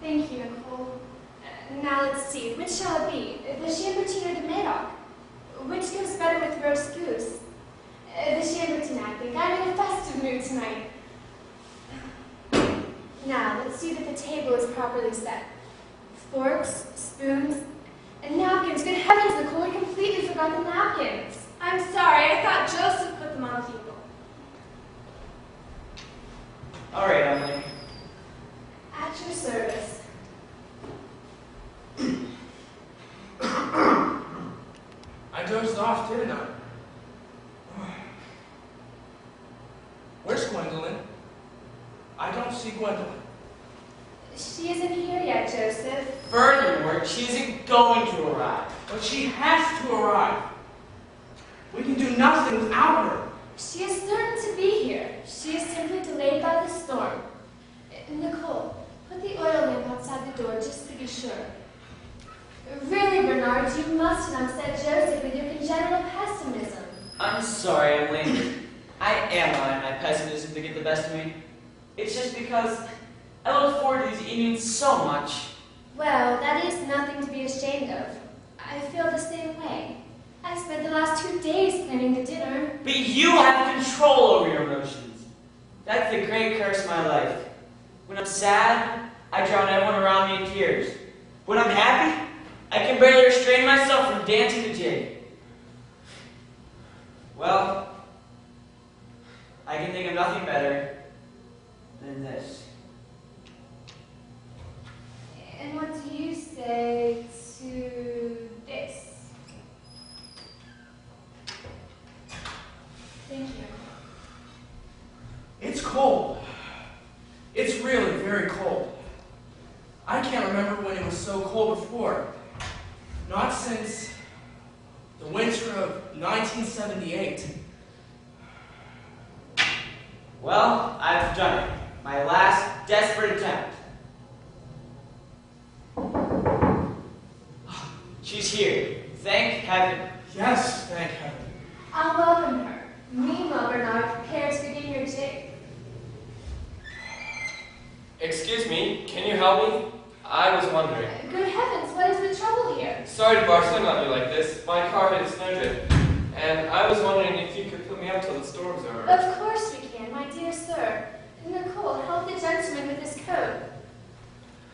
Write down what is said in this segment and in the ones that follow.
Thank you, Nicole. Now let's see, which shall it be? The chambertin or the Medoc? Which goes better with roast goose? The chambertin, I think. I'm in a festive mood tonight. Now, let's see that the table is properly set. Forks, spoons, and napkins. Good heavens, Nicole, I completely forgot the napkins. I'm sorry, I thought Joseph put them on the table. All right, Emily. At your service. I dozed off, didn't I? Where's Gwendolyn? I don't see Gwendolyn. She isn't here yet, Joseph. Furthermore, she isn't going to arrive. But she has to arrive. We can do nothing without her. She is certain to be here. She is simply delayed by the storm. Nicole, put the oil lamp outside the door just to be sure. Really, Bernard, you mustn't upset Joseph with your congenital pessimism. I'm sorry, Emily. I am allowing my pessimism to get the best of me. It's just because I look forward to these evenings so much. Well, that is nothing to be ashamed of. I feel the same way. I spent the last 2 days planning the dinner. But you have control over your emotions. That's the great curse of my life. When I'm sad, I drown everyone around me in tears. When I'm happy, I can barely restrain myself from dancing the jig. Well, I can think of nothing better than this. And what do you say to this? Thank you. It's cold. It's really very cold. I can't remember when it was so cold before. Not since the winter of 1978. Well, I've done it. My last desperate attempt. She's here. Thank heaven. Yes, thank heaven. I'll welcome her. Meanwhile, Bernard, prepare to begin your jig. Excuse me, can you help me? I was wondering. Good heavens, what is the trouble here? Sorry to barge in on you like this. My car hit a snowdrift, and I was wondering if you could put me up till the storm's over. Of course we can, my dear sir. Nicole, help the gentleman with his coat.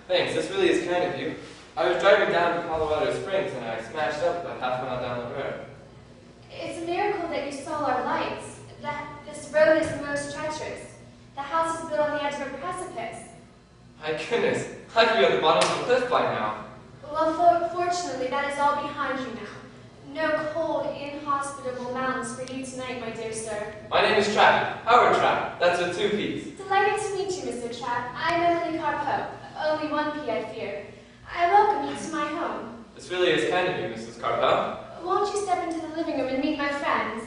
Thanks, this really is kind of you. I was driving down to Colorado Springs, and I smashed up about half a mile down the road. It's a miracle that you saw our lights. This road is most treacherous. The house is built on the edge of a precipice. My goodness, I could be at the bottom of the cliff by now. Well, fortunately, that is all behind you now. No cold, inhospitable mountains for you tonight, my dear sir. My name is Trapp, Howard Trapp. That's with 2 P's. Delighted to meet you, Mr. Trapp. I'm Emily Carpeau. Only 1 P, I fear. I welcome you to my home. This really is kind of you, Mrs. Carpel. Won't you step into the living room and meet my friends?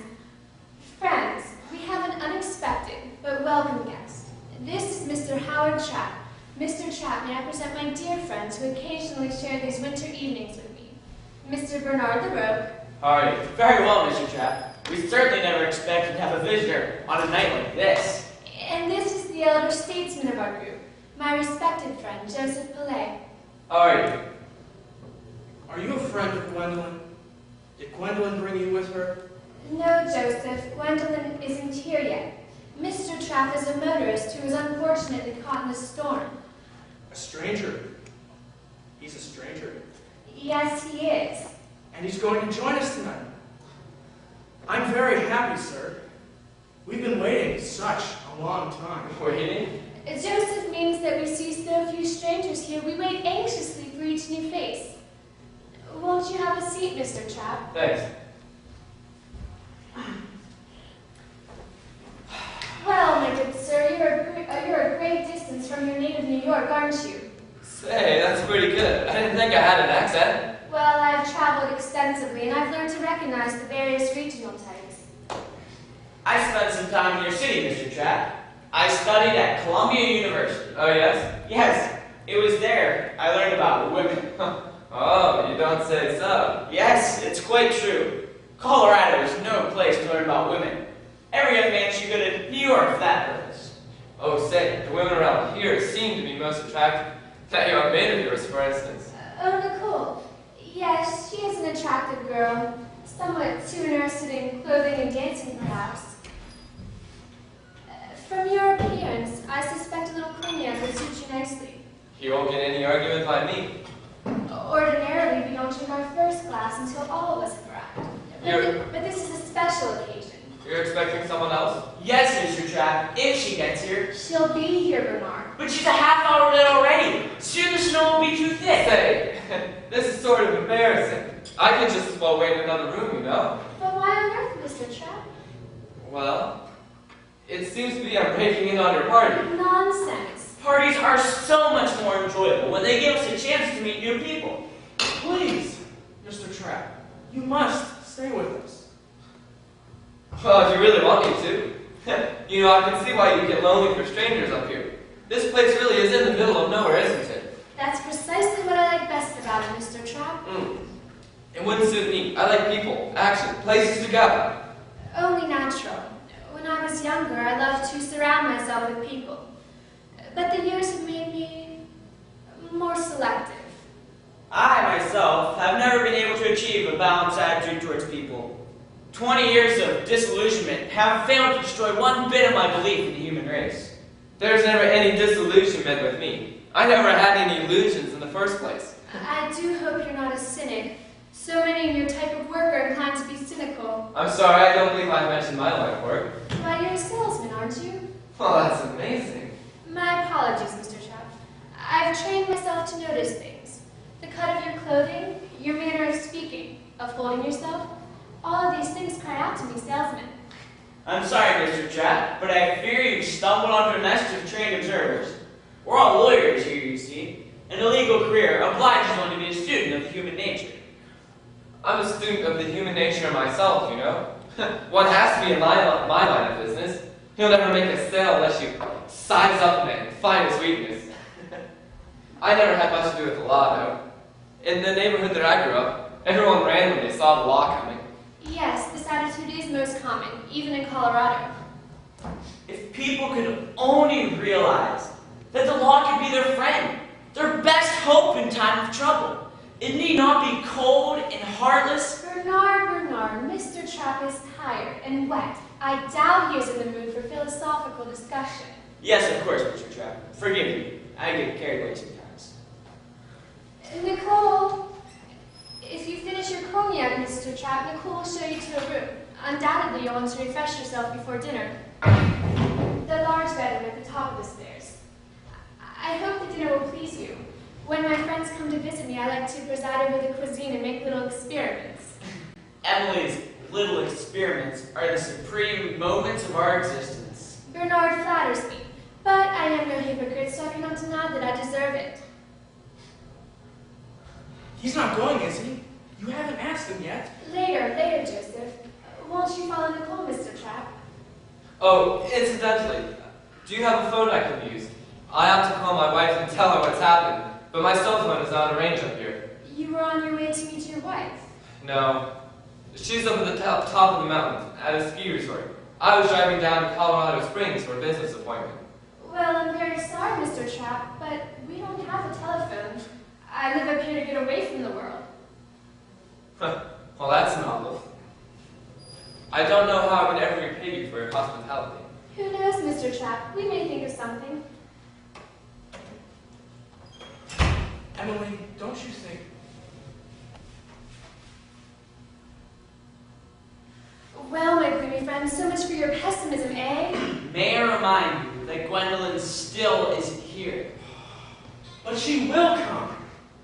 Friends, we have an unexpected but welcome guest. This is Mr. Howard Trapp. Mr. Trapp, may I present my dear friends who occasionally share these winter evenings with me. Mr. Bernard the Rogue. How are you? Very well, Mr. Trapp. We certainly never expected to have a visitor on a night like this. And this is the elder statesman of our group, my respected friend, Joseph Pillay. How are you? Are you a friend of Gwendolyn? Did Gwendolyn bring you with her? No, Joseph, Gwendolyn isn't here yet. Mr. Trapp is a motorist who was unfortunately caught in a storm. A stranger. He's a stranger. Yes, he is. And he's going to join us tonight. I'm very happy, sir. We've been waiting such a long time. Waiting? Joseph means that we see so few strangers here, we wait anxiously for each new face. Won't you have a seat, Mr. Trapp? Thanks. Well, my good sir, you're a great distance from your native New York, aren't you? Say, that's pretty good. I didn't think I had an accent. Well, I've traveled extensively, and I've learned to recognize the various regional types. I spent some time in your city, Mr. Trapp. I studied at Columbia University. Oh, yes? Yes, it was there I learned about women. Oh, you don't say so. Yes, it's quite true. Colorado is no place to learn about women. Every young man should go to New York for that purpose. Oh, say, the women around here seem to be most attractive. That young maid of yours, for instance. Oh, Nicole. Yes, she is an attractive girl. Somewhat too interested in clothing and dancing, perhaps. From your appearance, I suspect a little cognac would suit you nicely. You won't get any argument by me. Ordinarily, we don't drink our first glass until all of us have arrived. But this is a special occasion. You're expecting someone else? Yes, Mr. Trapp, if she gets here. She'll be here, Bernard. But she's a half hour late already. Soon the snow will be too thick. Say, this is sort of embarrassing. I could just as well wait in another room, you know. But why on earth, Mr. Trapp? Well, it seems to be I'm breaking in on your party. Nonsense. Parties are so much more enjoyable when they give us a chance to meet new people. Please, Mr. Trapp, you must stay with us. Well, if you really want me to. You know, I can see why you get lonely for strangers up here. This place really is in the middle of nowhere, isn't it? That's precisely what I like best about it, Mr. Trapp. It wouldn't suit me. I like people, action, places to go. Only natural. When I was younger, I loved to surround myself with people. But the years have made me more selective. I, myself, have never been able to achieve a balanced attitude towards people. 20 years of disillusionment have failed to destroy one bit of my belief in the human race. There's never any disillusionment with me. I never had any illusions in the first place. I do hope you're not a cynic. So many of your type of work are inclined to be cynical. I'm sorry, I don't believe I mentioned my line of work. Why, you're a salesman, aren't you? Well, that's amazing. My apologies, Mr. Trapp. I've trained myself to notice things. The cut of your clothing, your manner of speaking, of holding yourself. All of these things cry out to me, salesman. I'm sorry, Mr. Trapp, but I fear you've stumbled onto a nest of trained observers. We're all lawyers here, you see, and a legal career obliges one to be a student of the human nature. I'm a student of the human nature myself, you know. One has to be in my line of business. You'll never make a sale unless you size up and find its weakness. I never had much to do with the law, though. In the neighborhood that I grew up, everyone ran when they saw the law coming. Yes, this attitude is most common, even in Colorado. If people could only realize that the law could be their friend, their best hope in time of trouble. It need not be cold and heartless. Bernard, Mr. Trapp is tired and wet. I doubt he is in the mood for philosophical discussion. Yes, of course, Mr. Trapp. Forgive me. I get carried away sometimes. Nicole, if you finish your cognac, Mr. Trapp, Nicole will show you to a room. Undoubtedly, you'll want to refresh yourself before dinner. The large bedroom at the top of the stairs. I hope the dinner will please you. When my friends come to visit me, I like to preside over the cuisine and make little experiments. Emily's little experiments are the supreme moments of our existence. Bernard flatters me, but I am no hypocrite, so I cannot deny that I deserve it. He's not going, is he? You haven't asked him yet. Later, Joseph. Won't you follow Nicole, Mr. Trapp? Oh, incidentally, do you have a phone I can use? I ought to call my wife and tell her what's happened, but my cell phone is out of range up here. You were on your way to meet your wife. No. She's up at the top of the mountain, at a ski resort. I was driving down to Colorado Springs for a business appointment. Well, I'm very sorry, Mr. Trapp, but we don't have a telephone. I live up here to get away from the world. Well, that's novel. I don't know how I would ever repay you for your hospitality. Who knows, Mr. Trapp? We may think of something. Emily, don't you think... Well, my gloomy friend, so much for your pessimism, eh? May I remind you that Gwendolyn still isn't here. But she will come.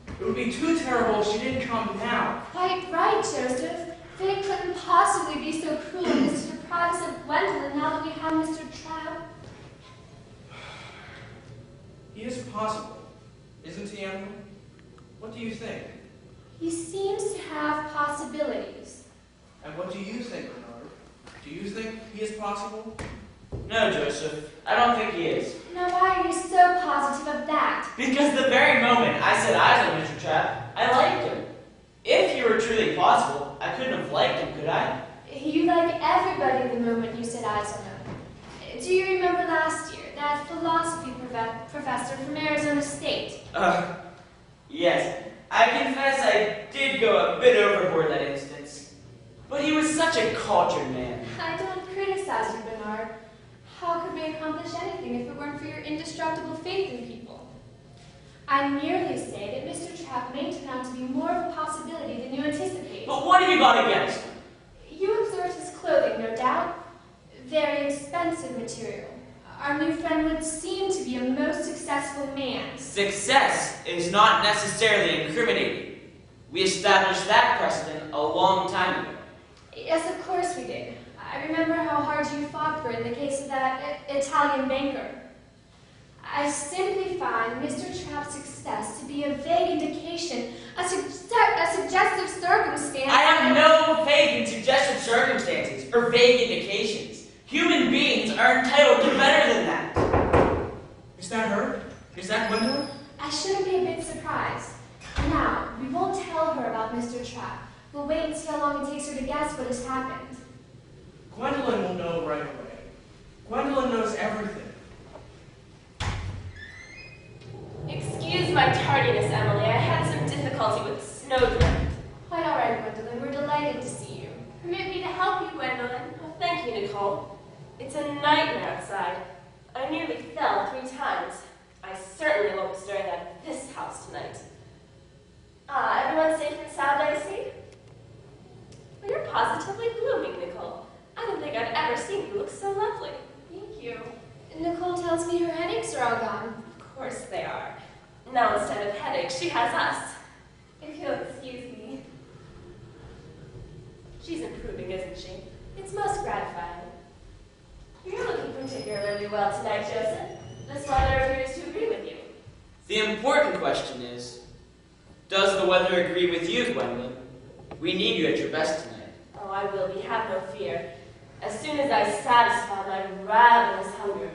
It would be too terrible if she didn't come now. Quite right, Joseph. Fate couldn't possibly be so cruel as to deprive us of Gwendolyn now that we have Mr. Trapp. He is possible, isn't he, Emily? What do you think? He seems to have possibilities. And what do you think, Bernard? Do you think he is possible? No, Joseph, I don't think he is. Now, why are you so positive of that? Because the very moment I set eyes on Mr. Trapp, I liked him. If he were truly possible, I couldn't have liked him, could I? You like everybody the moment you set eyes on him. Do you remember last year, that philosophy professor from Arizona State. Yes. I confess I did go a bit overboard that instance. But he was such a cultured man. I don't criticize you, Bernard. How could we accomplish anything if it weren't for your indestructible faith in people? I merely say that Mr. Trapp may turn out to be more of a possibility than you anticipate. But what have you got against him? You observed his clothing, no doubt. Very expensive material. Our new friend would seem to be a most successful man. Success is not necessarily incriminating. We established that precedent a long time ago. Yes, of course we did. I remember how hard you fought for it in the case of that Italian banker. I simply find Mr. Trapp's success to be a vague indication, a suggestive circumstance. I have no vague and suggestive circumstances or vague indications. Human beings are entitled to better than that. Is that her? Is that Gwendolyn? I shouldn't be a bit surprised. Now, we won't tell her about Mr. Trapp. We'll wait and see how long it takes her to guess what has happened. Gwendolyn will know right away. Gwendolyn knows everything. Excuse my tardiness, Emily. I had some difficulty with the snowdrift. Quite all right, Gwendolyn. We're delighted to see you. Permit me to help you, Gwendolyn. Oh, thank you, Nicole. It's a nightmare outside. I nearly fell 3 times. I certainly won't be stirring out of this house tonight. Everyone safe and sound, I see? Well, you're positively blooming, Nicole. I don't think I've ever seen you look so lovely. Thank you. Nicole tells me her headaches are all gone. Of course they are. Now instead of headaches, she has us. If you'll excuse me. She's improving, isn't she? It's most gratifying. You're looking particularly well tonight, Joseph. This weather appears to agree with you. The important question is, does the weather agree with you, Gwendolyn? We need you at your best tonight. Oh, I will be, have no fear. As soon as I satisfy my ravenous hunger.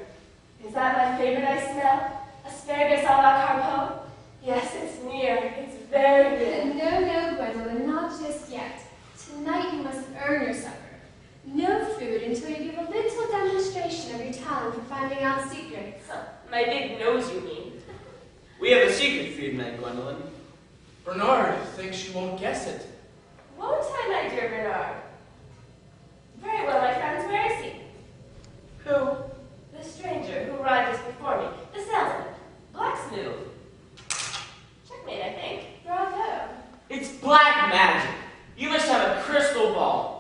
Is that my favorite I smell? Asparagus a la Carpeaux? Yes, it's near. It's very good. No, Gwendolyn, not just yet. Tonight you must earn your supper. No food until you give a little demonstration of your talent for finding out secrets. Huh, my big nose, you mean? We have a secret for you tonight, Gwendolyn. Bernard thinks you won't guess it. Won't I, my dear Bernard? Very well, my friends, where is he? Who? The stranger who arrived just before me. The salesman. Black's move. Checkmate, I think. Bravo. It's black magic. You must have a crystal ball.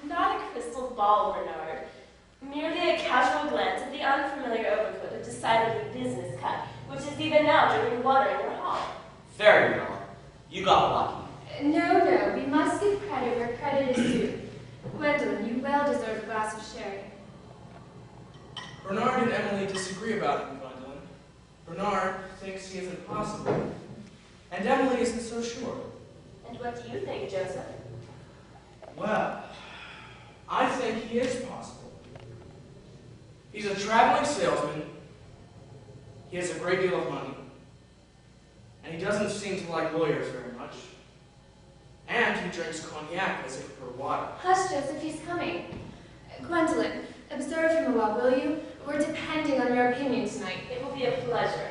Not a crystal ball, Bernard. Merely a casual glance at the unfamiliar overcoat of decidedly business cut, which is even now dripping water in your hall. Very well. You got lucky. No, we must give credit where credit is due. Gwendolyn, you well deserve a glass of sherry. Bernard and Emily disagree about him, Gwendolyn. Bernard thinks he is impossible, and Emily isn't so sure. And what do you think, Joseph? Well, I think he is possible. He's a traveling salesman, he has a great deal of money, and he doesn't seem to like lawyers very much. And he drinks cognac as if it were water. Hush, Joseph, he's coming. Gwendolyn, observe him a while, will you? We're depending on your opinion tonight. It will be a pleasure.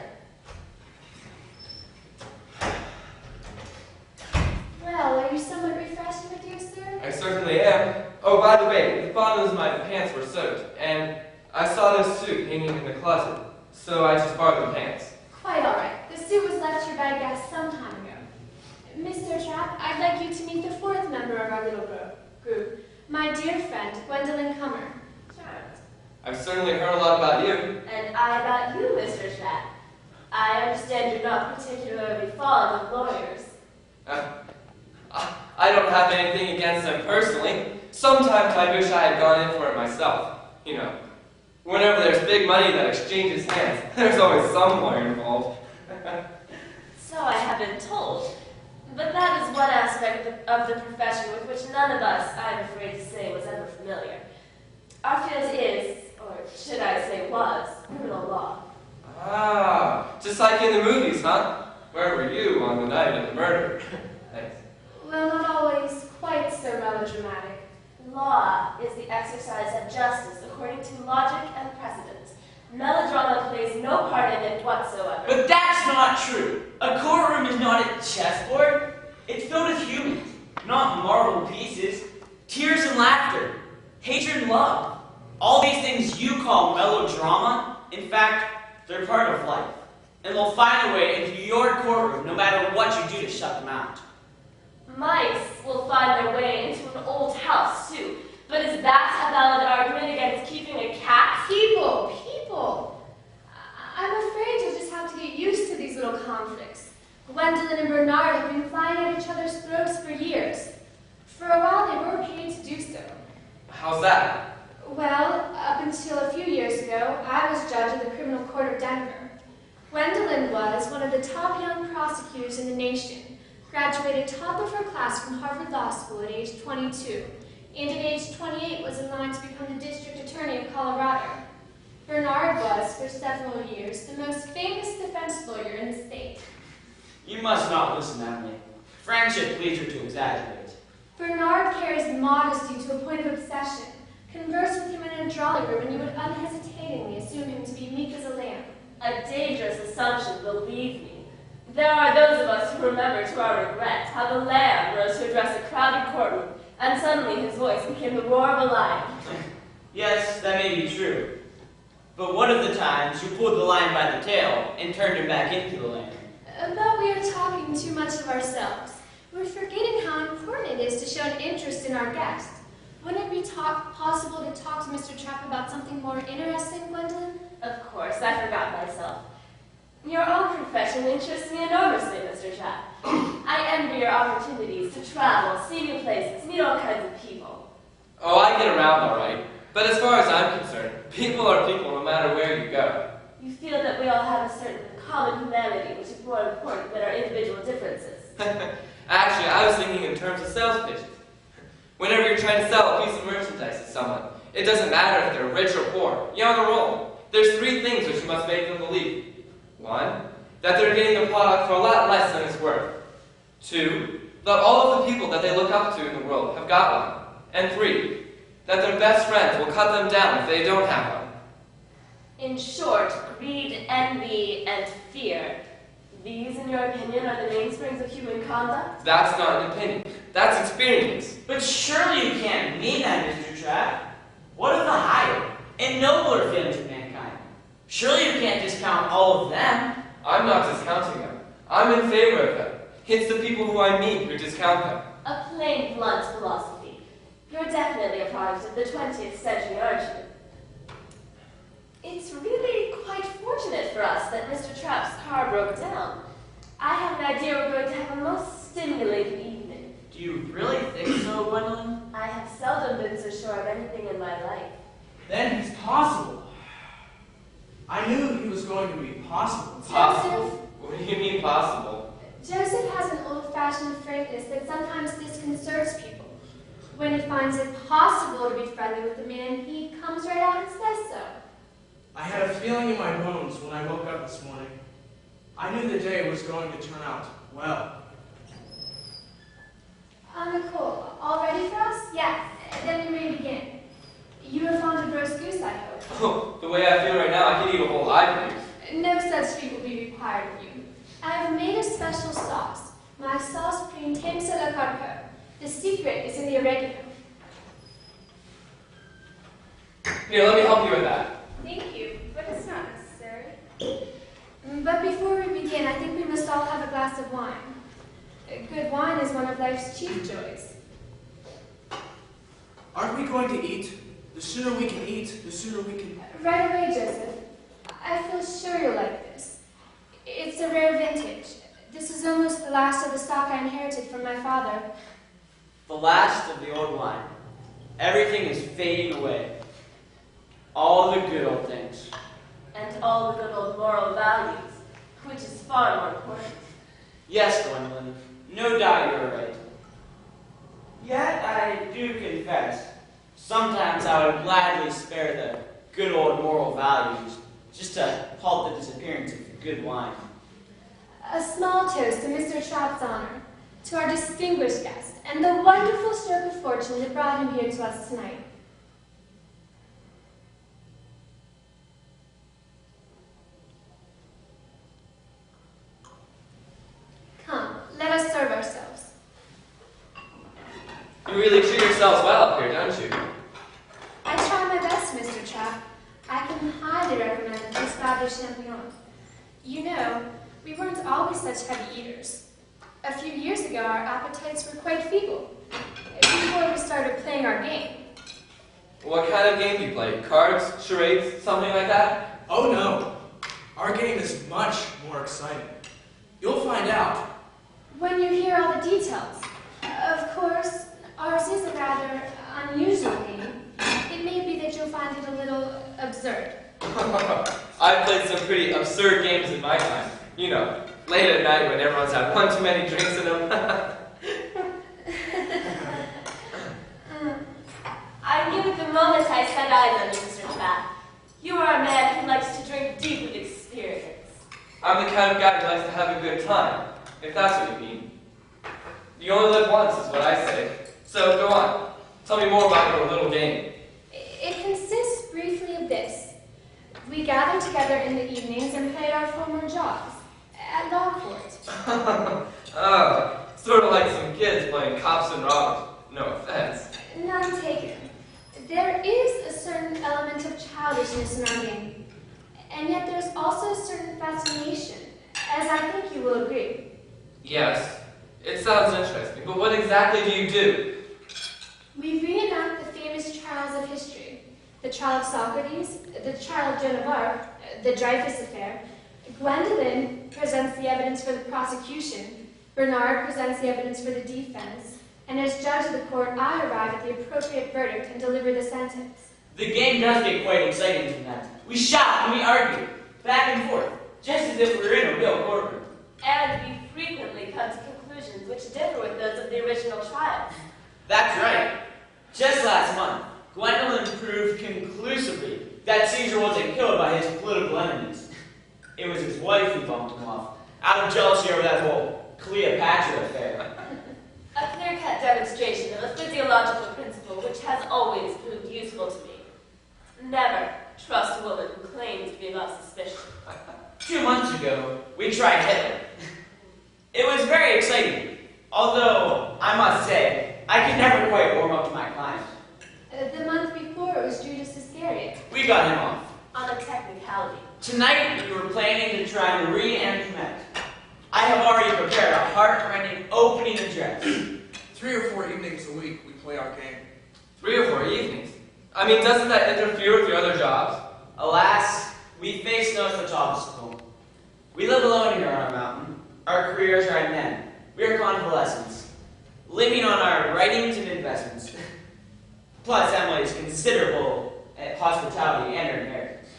Well, are you somewhat refreshed, my dear sir? I certainly am. Oh, by the way, the bottoms of my pants were soaked, and I saw this suit hanging in the closet, so I just borrowed the pants. Quite all right. The suit was left here by a guest some time ago. Mr. Trapp, I'd like you to meet the 4th member of our little group, my dear friend, Gwendolyn Cummer. Charmed. I've certainly heard a lot about you. And I about you, Mr. Trapp. I understand you're not particularly fond of lawyers. I don't have anything against them personally. Sometimes I wish I had gone in for it myself. You know, whenever there's big money that exchanges hands, there's always some lawyer involved. So I have been told. But that is one aspect of the profession with which none of us, I'm afraid to say, was ever familiar. Our field is, or should I say was, criminal law. Ah, just like in the movies, huh? Where were you on the night of the murder? Thanks. Well, not always quite so melodramatic. Law is the exercise of justice according to logic and precedent. Melodrama plays no part in it whatsoever. But that's not true. A courtroom is not a chessboard. It's filled with humans, not marble pieces. Tears and laughter, hatred and love. All these things you call melodrama, in fact, they're part of life. And they'll find a way into your courtroom no matter what you do to shut them out. Mice will find their way into an old house, too. But is that a valid argument against keeping a cat? People. I'm afraid you'll just have to get used to these little conflicts. Gwendolyn and Bernard have been flying at each other's throats for years. For a while, they were paid to do so. How's that? Well, up until a few years ago, I was judge of the criminal court of Denver. Gwendolyn was one of the top young prosecutors in the nation, graduated top of her class from Harvard Law School at age 22, and at age 28 was in line to become the district attorney of Colorado. Bernard was, for several years, the most famous defense lawyer in the state. You must not listen, Emily. Friendship leads her to exaggerate. Bernard carries modesty to a point of obsession. Converse with him in a drawing room and you would unhesitatingly assume him to be meek as a lamb. A dangerous assumption, believe me. There are those of us who remember to our regret how the lamb rose to address a crowded courtroom, and suddenly his voice became the roar of a lion. Yes, that may be true. But one of the times you pulled the lion by the tail and turned him back into the lamb. But we are talking too much of ourselves. We're forgetting how important it is to show an interest in our guest. Wouldn't it be possible to talk to Mr. Trapp about something more interesting, Gwendolyn? Of course, I forgot myself. Your own profession interests me enormously, Mr. Trapp. I envy your opportunities to travel, see new places, meet all kinds of people. Oh, I get around all right. But as far as I'm concerned, people are people no matter where you go. You feel that we all have a certain common humanity which is more important than our individual differences. Actually, I was thinking in terms of sales pitches. Whenever you're trying to sell a piece of merchandise to someone, it doesn't matter if they're rich or poor, young or old. There's three things which you must make them believe. One, that they're getting the product for a lot less than it's worth. Two, that all of the people that they look up to in the world have got one. And three, that their best friends will cut them down if they don't have one. In short, greed, envy, and fear. These, in your opinion, are the mainsprings of human conduct? That's not an opinion. That's experience. But surely you can't mean that, Mr. Trapp. What of the higher and nobler feelings of mankind? Surely you can't discount all of them. I'm not discounting them. I'm in favor of them. It's the people who I meet who discount them. A plain, blunt philosophy. You're definitely a product of the 20th century, aren't you? It's really quite fortunate for us that Mr. Trapp's car broke down. I have an idea we're going to have a most stimulating evening. Do you really think so, Gwendolyn? I have seldom been so sure of anything in my life. Then he's possible. I knew he was going to be possible. Possible? What do you mean possible? Joseph has an old-fashioned frankness that sometimes disconcerts people. When he finds it possible to be friendly with a man, he comes right out and says so. I had a feeling in my bones when I woke up this morning. I knew the day was going to turn out well. Nicole, all ready for us? Yes, then we may begin. You are fond of roast goose, I hope. Oh, the way I feel right now, I could eat a whole live goose. No such feat will be required of you. I have made a special sauce. My sauce prime James Yaffe. The secret is in the oregano. Here, let me help you with that. Thank you, but it's not necessary. But before we begin, I think we must all have a glass of wine. Good wine is one of life's chief joys. Aren't we going to eat? The sooner we can eat, the sooner we can... Right away, Joseph. I feel sure you'll like this. It's a rare vintage. This is almost the last of the stock I inherited from my father. The last of the old wine. Everything is fading away. All the good old things. And all the good old moral values, which is far more important. Yes, Gwendolyn, no doubt you're right. Yet I do confess, sometimes I would gladly spare the good old moral values just to halt the disappearance of the good wine. A small toast to Mr. Trapp's honor, to our distinguished guest, and the wonderful stroke of fortune that brought him here to us tonight. You really treat yourselves well up here, don't you? I try my best, Mr. Chap. I can highly recommend Escade Champion. You know, we weren't always such heavy eaters. A few years ago, our appetites were quite feeble, before we started playing our game. What kind of game do you play? Cards, charades, something like that? Oh no, our game is much more exciting. You'll find out. When you hear all the details. Of course, ours is a rather unusual game. It may be that you'll find it a little absurd. I've played some pretty absurd games in my time. You know, late at night when everyone's had one too many drinks in them. I knew it the moment I set eyes on you, Mr. Chap. You are a man who likes to drink deep with experience. I'm the kind of guy who likes to have a good time, if that's what you mean. You only live once, is what I say. So go on. Tell me more about your little game. It consists briefly of this. We gather together in the evenings and play our former jobs at law court. Oh, sort of like some kids playing cops and robbers. No offense. None taken. There is a certain element of childishness in our game, and yet there's also a certain fascination, as I think you will agree. Yes, it sounds interesting, but what exactly do you do? We reenact the famous trials of history. The trial of Socrates, the trial of Joan of Arc, the Dreyfus affair. Gwendolen presents the evidence for the prosecution. Bernard presents the evidence for the defense. And as judge of the court, I arrive at the appropriate verdict and deliver the sentence. The game does get quite exciting tonight. We shout and we argue, back and forth, just as if we were in a real courtroom. And we frequently come to conclusions which differ with those of the original trials. That's right. Just last month, Gwendolyn proved conclusively that Caesar wasn't killed by his political enemies. It was his wife who bumped him off, out of jealousy over that whole Cleopatra affair. A clear-cut demonstration of a physiological principle which has always proved useful to me. Never trust a woman who claims to be above suspicion. 2 months ago, we tried Hitler. It was very exciting, although, I must say, I could never quite warm up to my client. The month before, it was Judas Iscariot. We got him off. On a technicality. Tonight, we were planning to try Marie Antoinette. I have already prepared a heart-rending opening address. 3 or 4 evenings a week we play our game. 3 or 4 evenings? I mean, doesn't that interfere with your other jobs? Alas, we face no such obstacle. We live alone here on our mountain. Our careers are at an end. We are convalescents, living on our writings and investments. Plus Emily's considerable hospitality and her inheritance.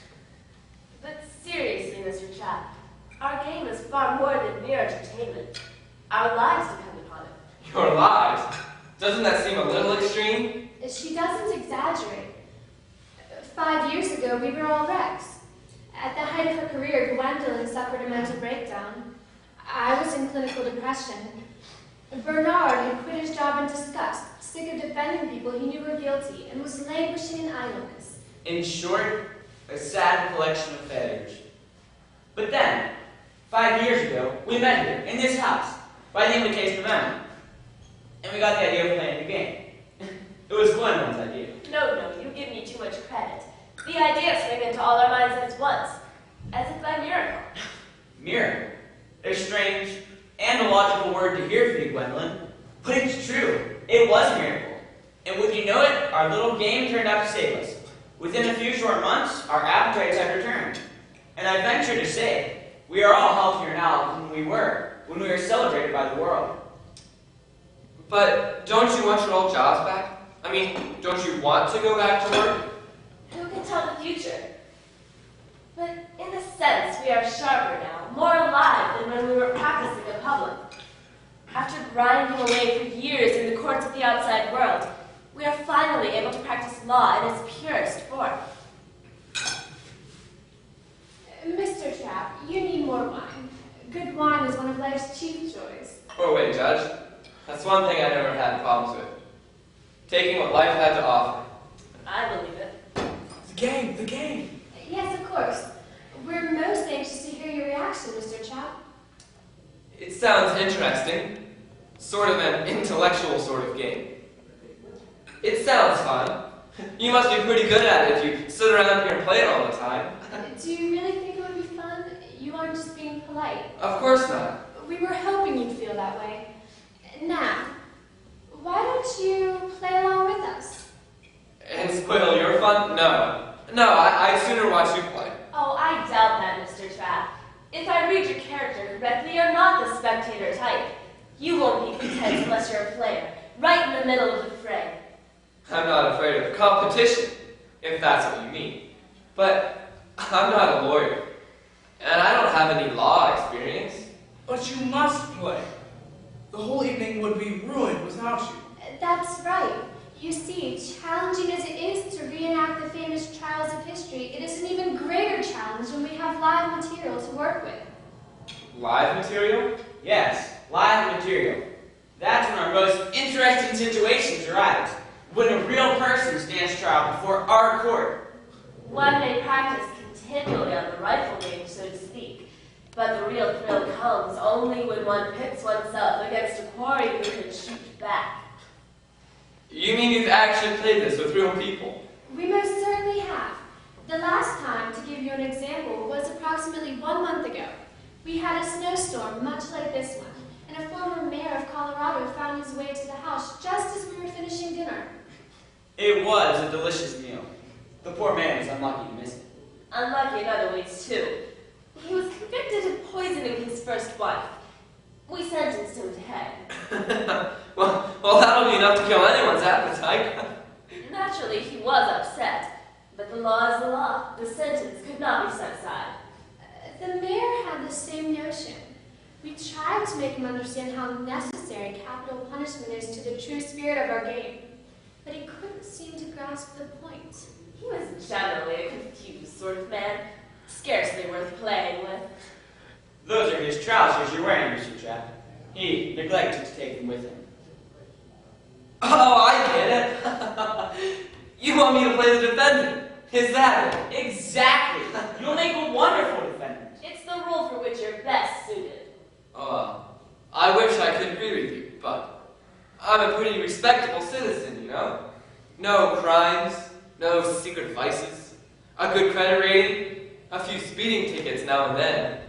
But seriously, Mr. Chap, our game is far more than mere entertainment. Our lives depend upon it. Your lives? Doesn't that seem a little extreme? She doesn't exaggerate. 5 years ago, we were all wrecks. At the height of her career, Gwendolyn suffered a mental breakdown. I was in clinical depression. Bernard had quit his job in disgust, sick of defending people he knew were guilty, and was languishing in idleness. In short, a sad collection of failures. But then, 5 years ago, we met here, in this house, by the invitation of Emma. And we got the idea of playing the game. It was Gwendolyn's idea. No, you give me too much credit. The idea sprang into all our minds at once, as if by miracle. Miracle. A strange and illogical word to hear from you, Gwendolyn. But it's true. It was a miracle. And would you know it, our little game turned out to save us. Within a few short months, our appetites had returned. And I venture to say, we are all healthier now than we were when we were celebrated by the world. But don't you want your old jobs back? I mean, don't you want to go back to work? Who can tell the future? But in a sense, we are sharper now, more alive than when we were practicing in public. After grinding away for years in the courts of the outside world, we are finally able to practice law in its purest form. Mr. Chap, you need more wine. Good wine is one of life's chief joys. Oh wait, Judge. That's one thing I never had problems with. Taking what life had to offer. I believe it. The game. Yes, of course. We're most anxious to hear your reaction, Mr. Chap. It sounds interesting. Sort of an intellectual sort of game. It sounds fun. You must be pretty good at it if you sit around here and play it all the time. Do you really think it would be fun? You aren't just being polite. Of course not. We were hoping you'd feel that way. Now, why don't you play along with us? And spoil your fun? No. No, I'd sooner watch you play. Oh, I doubt that, Mr. Trap. If I read your character correctly, you're not the spectator type. You won't be content unless you're a player, right in the middle of the fray. I'm not afraid of competition, if that's what you mean. But I'm not a lawyer, and I don't have any law experience. But you must play. The whole evening would be ruined without you. That's right. You see, challenging as it is to reenact the famous trials of history, it is an even greater challenge when we have live material to work with. Live material? Yes, live material. That's when our most interesting situations arise. When a real person stands trial before our court. One may practice continually on the rifle range, so to speak. But the real thrill comes only when one pits oneself against a quarry who can shoot back. You mean you've actually played this with real people? We most certainly have. The last time, to give you an example, was approximately 1 month ago. We had a snowstorm much like this one, and a former mayor of Colorado found his way to the house just as we were finishing dinner. It was a delicious meal. The poor man was unlucky to miss it. Unlucky in other ways, too. He was convicted of poisoning his first wife. We sentenced him to hang. well, that'll be enough to kill anyone's appetite. Naturally, he was upset. But the law is the law. The sentence could not be set aside. The mayor had the same notion. We tried to make him understand how necessary capital punishment is to the true spirit of our game, but he couldn't seem to grasp the point. He was generally a confused sort of man, scarcely worth playing with. Those are his trousers you're wearing, Mr. Trap. He neglected to take them with him. Oh, I get it. You want me to play the defendant? Is that it? Exactly. You'll make a wonderful defendant. It's the role for which you're best suited. I wish I could agree with you, but I'm a pretty respectable citizen, you know? No crimes, no secret vices, a good credit rating, a few speeding tickets now and then.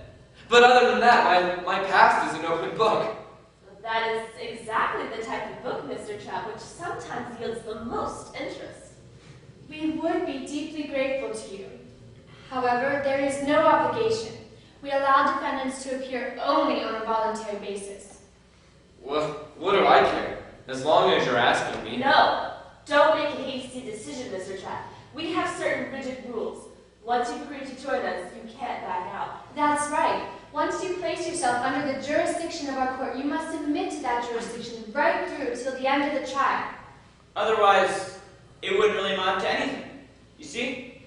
But other than that, my past is an open book. That is exactly the type of book, Mr. Trap, which sometimes yields the most interest. We would be deeply grateful to you. However, there is no obligation. We allow defendants to appear only on a voluntary basis. Well, what do I care? As long as you're asking me. No, don't make a hasty decision, Mr. Trap. We have certain rigid rules. Once you've agreed to join us, you can't back out. That's right. Once you place yourself under the jurisdiction of our court, you must submit to that jurisdiction right through till the end of the trial. Otherwise, it wouldn't really amount to anything. You see?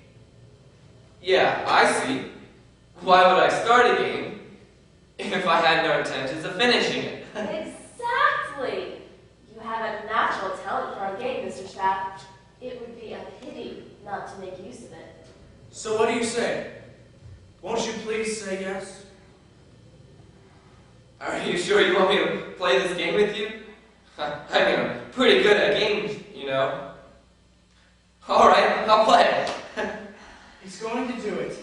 Yeah, I see. Why would I start a game if I had no intentions of finishing it? Exactly! You have a natural talent for our game, Mr. Trap. It would be a pity not to make use of it. So what do you say? Won't you please say yes? Are you sure you want me to play this game with you? I mean, I'm pretty good at games, you know. All right, I'll play it. He's going to do it.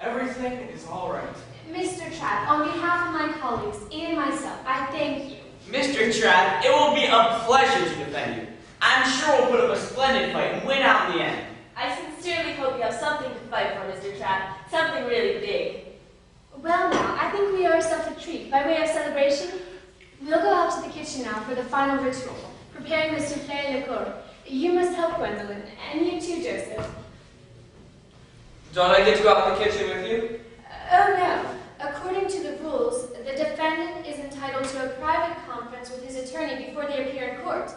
Everything is all right. Mr. Trap, on behalf of my colleagues and myself, I thank you. Mr. Trap, it will be a pleasure to defend you. I'm sure we'll put up a splendid fight and win out in the end. I sincerely hope you have something to fight for, Mr. Trap. Something really big. Well now, I think we owe ourselves a treat. By way of celebration, we'll go out to the kitchen now for the final ritual, preparing the soufflé and liqueur. You must help Gwendolyn, and you too, Joseph. Don't I get to go out in the kitchen with you? Oh no. According to the rules, the defendant is entitled to a private conference with his attorney before they appear in court.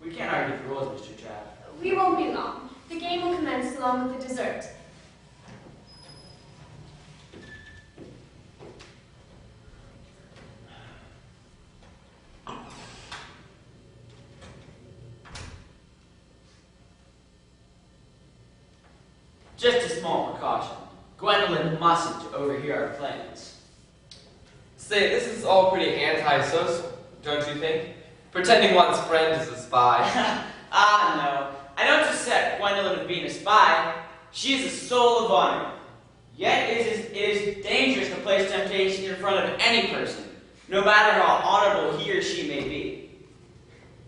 We can't argue the rules, Mr. Trap. We won't be long. The game will commence along with the dessert. Just a small precaution. Gwendolyn mustn't overhear our plans. Say, this is all pretty anti-social, don't you think? Pretending one's friend is a spy. No. I don't suspect Gwendolyn of being a spy. She is a soul of honor. Yet it is dangerous to place temptation in front of any person, no matter how honorable he or she may be.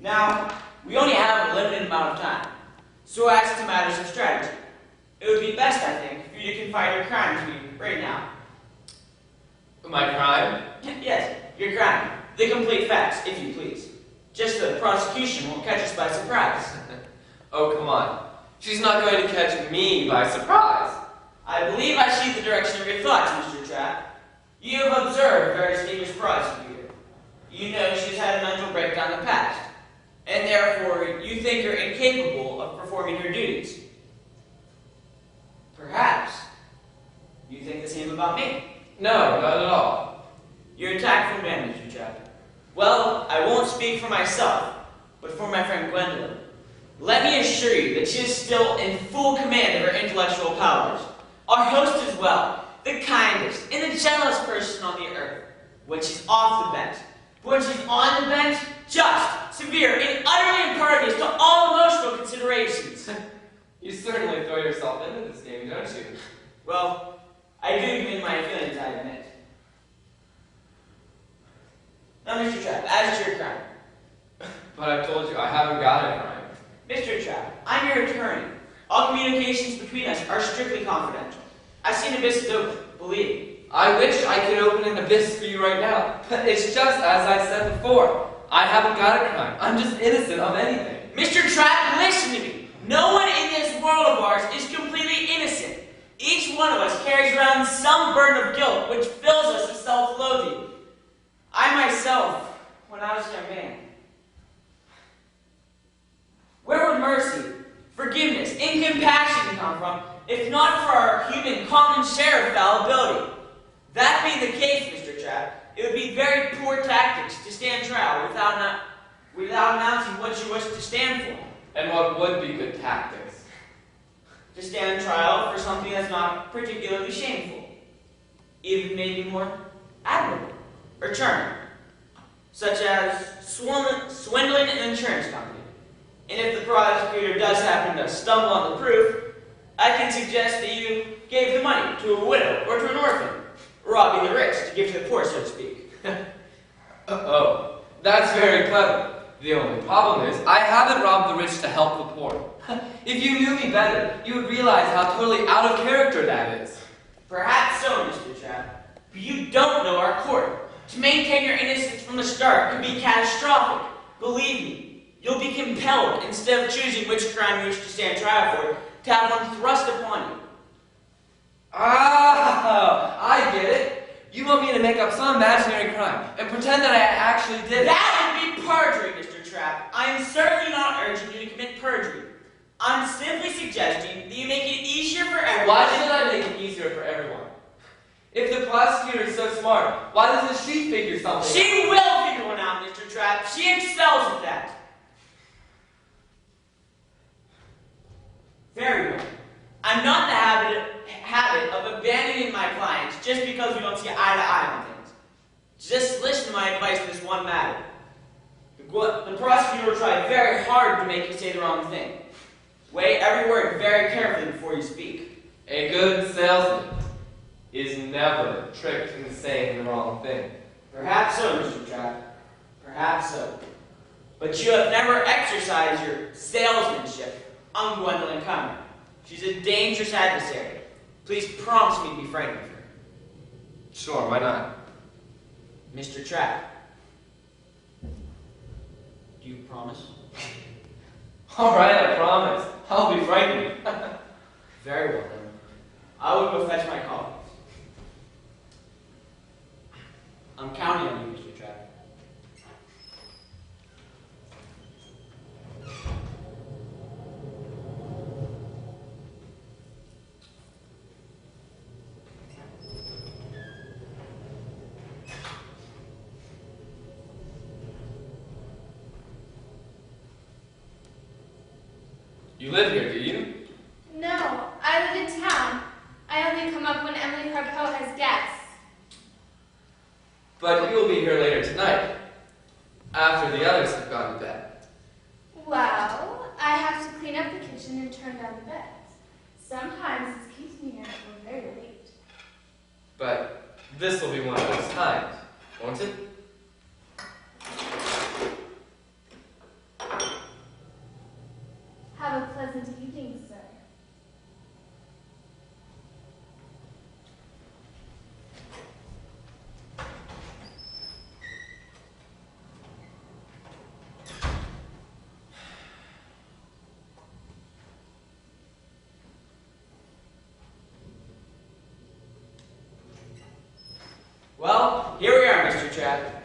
Now, we only have a limited amount of time, so as to matters of strategy, it would be best, I think, for you to confide your crime to me right now. My crime? Yes, your crime. The complete facts, if you please. Just the prosecution won't catch us by surprise. Oh, come on. She's not going to catch me by surprise. I believe I see the direction of your thoughts, Mr. Trapp. You have observed a very distinguished prosecutor. You know she's had a mental breakdown in the past, and therefore you think her incapable of performing her duties. Perhaps you think the same about me. No, not at all. You're a tactful man, Mr. Trapp. Well, I won't speak for myself, but for my friend Gwendolyn. Let me assure you that she is still in full command of her intellectual powers. Our host as well, the kindest and the gentlest person on the earth, when she's off the bench. But when she's on the bench, just, severe, and utterly impervious to all emotional considerations. You certainly throw yourself into this game, don't you? Well, I do give in my feelings, I admit. Now, Mr. Trapp, as to your crime. But I've told you, I haven't got a crime. Mr. Trapp, I'm your attorney. All communications between us are strictly confidential. I've seen abyss is open, believe me. I wish I could open an abyss for you right now, but it's just as I said before. I haven't got a crime. I'm just innocent of anything. Mr. Trapp, listen to me. No one in this world of ours is completely innocent. Each one of us carries around some burden of guilt which fills us with self-loathing. I myself, when I was a young man, where would mercy, forgiveness, and compassion come from, if not for our human common share of fallibility? That being the case, Mr. Trapp, it would be very poor tactics to stand trial without announcing what you wish to stand for. And what would be good tactics? To stand trial for something that's not particularly shameful, even maybe more admirable or charming, such as swindling an insurance company. And if the prosecutor does happen to stumble on the proof, I can suggest that you gave the money to a widow or to an orphan, robbing the rich to give to the poor, so to speak. Oh, that's very clever. The only problem is, I haven't robbed the rich to help the poor. If you knew me better, you would realize how totally out of character that is. Perhaps so, Mr. Trapp, but you don't know our court. To maintain your innocence from the start could be catastrophic. Believe me, you'll be compelled, instead of choosing which crime you wish to stand trial for, to have one thrust upon you. Ah, I get it. You want me to make up some imaginary crime and pretend that I actually did it. That would be perjury, Mr. Trapp. I am certainly not urging you to commit perjury. I'm simply suggesting that you make it easier for everyone. Why should I make it easier for everyone? If the prosecutor is so smart, why doesn't she figure something out? She will figure one out, Mr. Trapp. She excels at that. Very well. I'm not in the habit of abandoning my clients just because we don't see eye to eye on things. Just listen to my advice in this one matter. The prosecutor will try very hard to make you say the wrong thing. Weigh every word very carefully before you speak. A good salesman is never tricked into saying the wrong thing. Perhaps so, Mr. Trapp. Perhaps so. But you have never exercised your salesmanship on Gwendolyn Cummer. She's a dangerous adversary. Please promise me to be frightened of her. Sure, why not? Mr. Trapp, do you promise? All right, I promise. I'll be frightened. Very well, then. I will go fetch my colleagues. I'm counting on you, Mr. Trapp. You live here, do you? No, I live in town. I only come up when Emily Harpo has guests. But you'll be here later tonight. After the others have gone to bed. Well, I have to clean up the kitchen and turn down the beds. Sometimes this keeps me here until very late. But this will be one of those times, won't it? Have a pleasant evening, sir. Well, here we are, Mr. Trapp.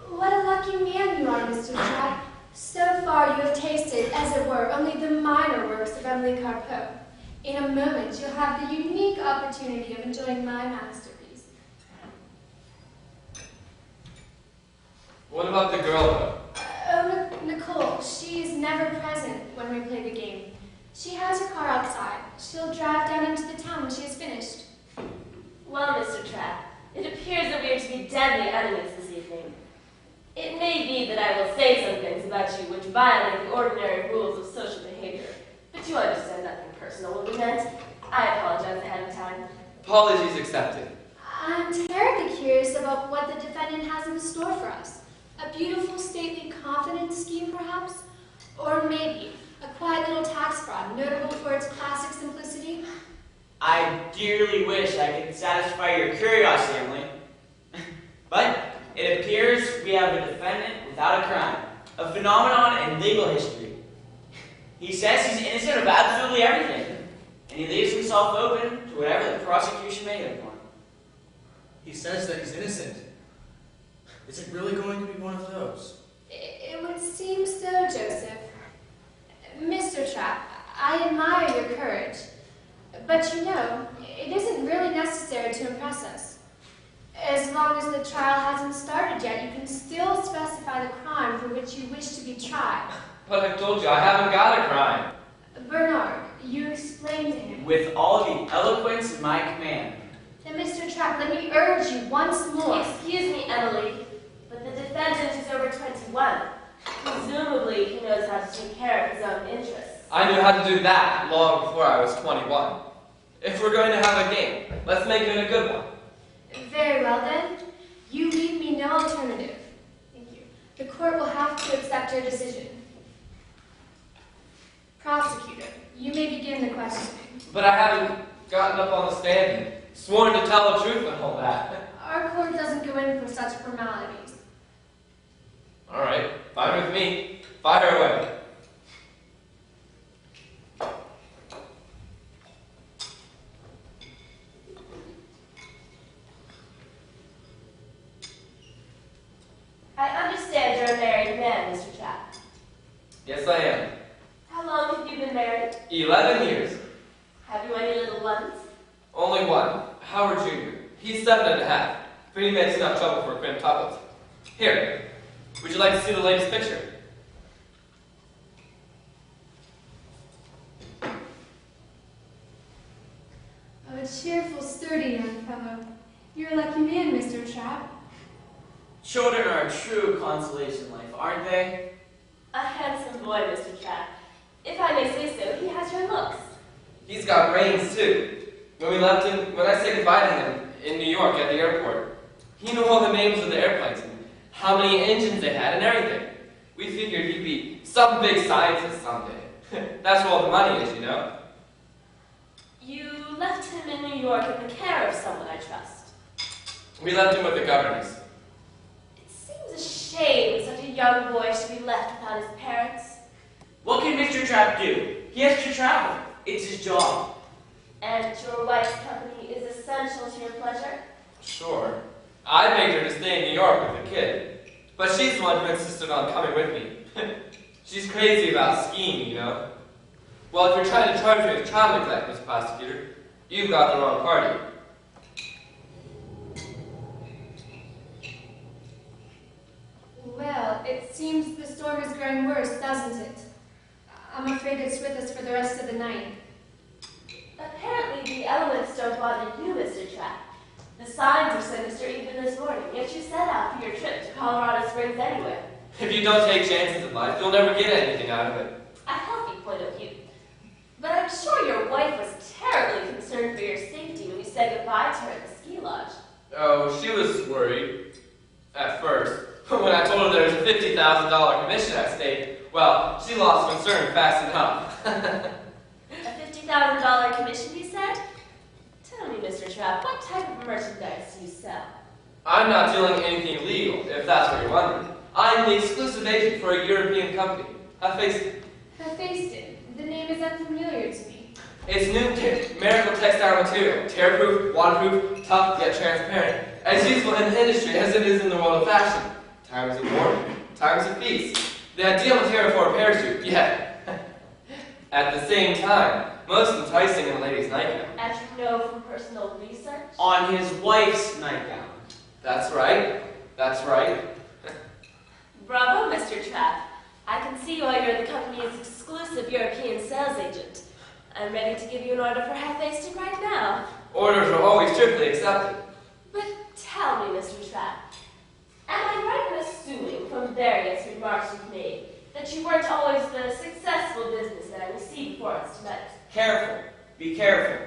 What a lucky man you are, Mr. Trapp. So far you have tasted, as it were, only the minor works of Emily Carpeau. In a moment you'll have the unique opportunity of enjoying my masterpiece. What about the girl, though? Oh, Nicole, she is never present when we play the game. She has her car outside. She'll drive down into the town when she is finished. Well, Mr. Trapp, it appears that we are to be deadly enemies this evening. It may be that I will say some things about you which violate the ordinary rules of social behavior, but you understand nothing personal will be meant. I apologize ahead of time. Apologies accepted. I'm terribly curious about what the defendant has in store for us. A beautiful, stately confidence scheme, perhaps? Or maybe a quiet little tax fraud, notable for its classic simplicity? I dearly wish I could satisfy your curiosity, Emily. But it appears we have a defendant without a crime, a phenomenon in legal history. He says he's innocent of absolutely everything, and he leaves himself open to whatever the prosecution may have for him. He says that he's innocent. Is it really going to be one of those? It would seem so, Joseph. Mr. Trapp, I admire your courage. But you know, it isn't really necessary to impress us. As long as the trial hasn't started yet, you can still specify the crime for which you wish to be tried. But I've told you, I haven't got a crime. Bernard, you explain to him. With all the eloquence at my command. Then, Mr. Trapp, let me urge you once more. Excuse me, Emily, but the defendant is over 21. Presumably, he knows how to take care of his own interests. I knew how to do that long before I was 21. If we're going to have a game, let's make it a good one. Very well, then. You leave me no alternative. Thank you. The court will have to accept your decision. Prosecutor, you may begin the questioning. But I haven't gotten up on the stand and sworn to tell the truth and all that. Our court doesn't go in for such formalities. All right, fine with me. Fire away. I understand you're a married man, Mr. Trapp. Yes, I am. How long have you been married? 11 years. Have you any little ones? Only one. Howard Jr. He's 7.5. But he makes enough trouble for a quintuplet. Here, would you like to see the latest picture? Oh, a cheerful, sturdy young fellow. You're a lucky man, Mr. Trapp. Children are a true consolation in life, aren't they? A handsome boy, Mr. Trapp. If I may say so, he has your looks. He's got brains, too. When I said goodbye to him in New York at the airport, he knew all the names of the airplanes and how many engines they had and everything. We figured he'd be some big scientist someday. That's where all the money is, you know. You left him in New York in the care of someone I trust. We left him with the governess. It seems a shame such a young boy should be left without his parents. What can Mr. Trapp do? He has to travel. It's his job. And your wife's company is essential to your pleasure? Sure. I begged her to stay in New York with the kid, but she's the one who insisted on coming with me. She's crazy about skiing, you know. Well, if you're trying to charge me with child neglect, Mr. Prosecutor, you've got the wrong party. Well, it seems the storm is growing worse, doesn't it? I'm afraid it's with us for the rest of the night. Apparently the elements don't bother you, Mr. Trapp. The signs are sinister even this morning, yet you set out for your trip to Colorado Springs anyway. If you don't take chances in life, you'll never get anything out of it. A healthy point of view. But I'm sure your wife was terribly concerned for your safety when you said goodbye to her at the ski lodge. Oh, she was worried. At first. When I told her there was a $50,000 commission at stake, well, she lost concern fast enough. A $50,000 commission, you said? Tell me, Mr. Trapp, what type of merchandise do you sell? I'm not dealing anything illegal, if that's what you're wondering. I'm the exclusive agent for a European company. Hephaestus. Hephaestus. The name is unfamiliar to me. It's new miracle textile material, tear-proof, waterproof, tough yet transparent, as useful in the industry as it is in the world of fashion. Times of war, times of peace. The ideal material for a parachute, yet at the same time, most enticing in a lady's nightgown. As you know from personal research? On his wife's nightgown. That's right. That's right. Bravo, Mr. Trapp. I can see why you're the company's exclusive European sales agent. I'm ready to give you an order for Hephaestus right now. Orders are always cheerfully accepted. But tell me, Mr. Trapp, am I right in assuming from various remarks you've made that you weren't always the successful businessman we see before us tonight? Careful. Be careful.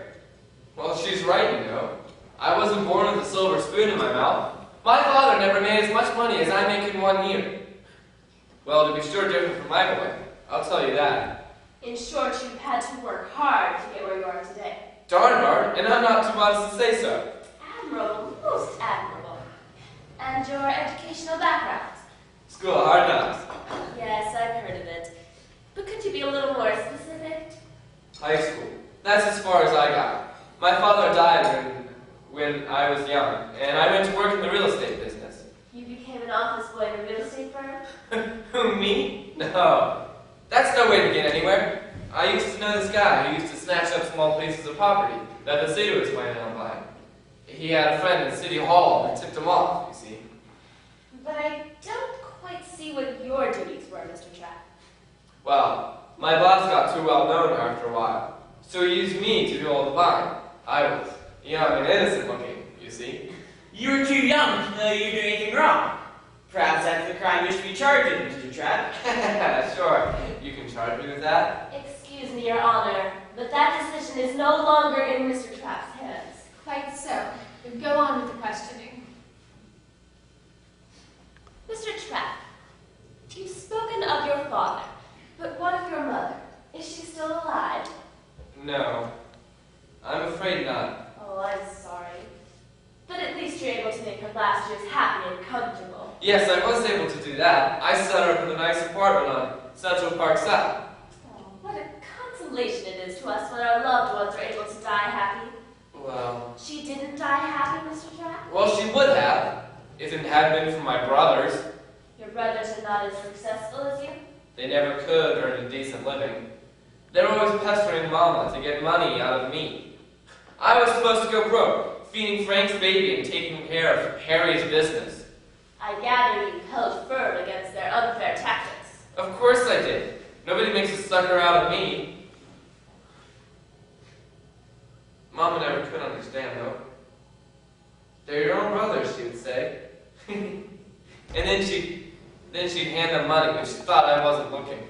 Well, she's right, you know. I wasn't born with a silver spoon in my mouth. My father never made as much money as I make in 1 year. Well, to be sure different from my boy, I'll tell you that. In short, you've had to work hard to get where you are today. Darn hard, and I'm not too modest to say so. Admirable, most admirable. And your educational background? School of hard knocks. Yes, I've heard of it. But could you be a little more specific? High school. That's as far as I got. My father died when I was young, and I went to work in the real estate business. You became an office boy in a real estate firm? Who, me? No. That's no way to get anywhere. I used to know this guy who used to snatch up small pieces of property that the city was planning on buying. He had a friend in City Hall and tipped him off, you see. But I don't quite see what your duties were, Mr. Trapp. Well, my boss got too well known after a while, so he used me to do all the buying. I was young and innocent looking, you see. You were too young to know you did anything wrong. Perhaps that's the crime you should be charged with, Mr. Trapp. Sure, you can charge me with that. Excuse me, Your Honor, but that decision is no longer in Mr. Trapp's hands. Quite so. Go on with the questioning. Mr. Trapp, you've spoken of your father, but what of your mother? Is she still alive? No, I'm afraid not. Oh, I'm sorry. But at least you're able to make her last years happy and comfortable. Yes, I was able to do that. I set her up in a nice apartment on Central Park South. Oh, what a consolation it is to us when our loved ones are able to die happy. Well, She didn't die happy, Mr. Trapp? she would have, if it hadn't been for my brothers. Your brothers are not as successful as you? They never could earn a decent living. They were always pestering Mama to get money out of me. I was supposed to go broke, feeding Frank's baby and taking care of Harry's business. I gather you held firm against their unfair tactics. Of course I did. Nobody makes a sucker out of me. Mama never could understand, though. They're your own brothers, she would say. And then she'd hand them money when she thought I wasn't looking.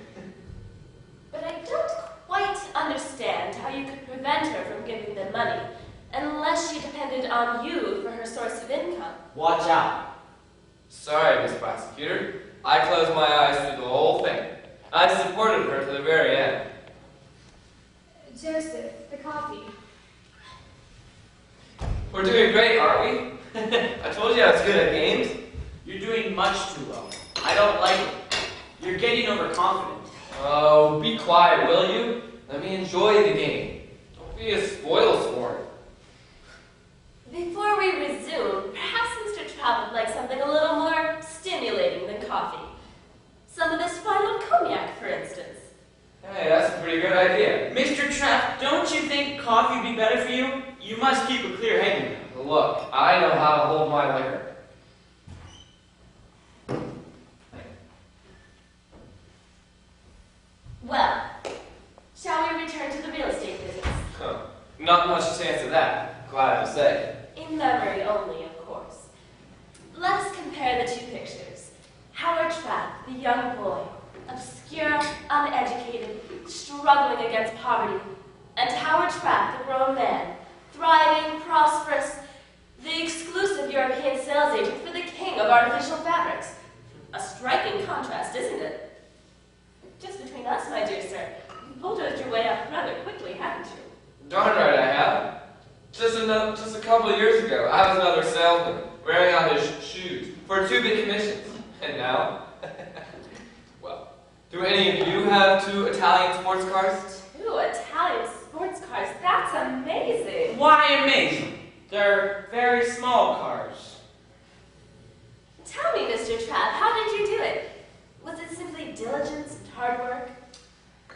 But I don't quite understand how you could prevent her from giving them money unless she depended on you for her source of income. Watch out. Sorry, Miss Prosecutor. I closed my eyes through the whole thing. I supported her to the very end. Joseph, the coffee. We're doing great, aren't we? I told you I was good at games. You're doing much too well. I don't like it. You're getting overconfident. Oh, be quiet, will you? Let me enjoy the game. Don't be a spoilsport. Before we resume, perhaps Mr. Trapp would like something a little more stimulating than coffee. Some of this fine old cognac, for instance. Hey, that's a pretty good idea. Mr. Trapp, don't you think coffee would be better for you? You must keep a clear head, you know. Look, I know how to hold my liquor. Well, shall we return to the real estate business? Huh. Not much chance of that, glad to say. In In memory only, of course. Let's compare the two pictures. Howard Trapp, the young boy, obscure, uneducated, struggling against poverty, and Howard Trapp, the grown man, thriving, prosperous, the exclusive European sales agent for the king of artificial fabrics. A striking contrast, isn't it? Just between us, my dear sir, you bulldozed your way up rather quickly, haven't you? Darn right I have. Just a couple of years ago, I was another salesman, wearing out his shoes for 2 big commissions. And now? Well, do any of you have 2 Italian sports cars? 2 Italian sports cars? That's amazing. Why amazing? They're very small cars. Tell me, Mr. Trapp, how did you do it? Was it simply diligence and hard work?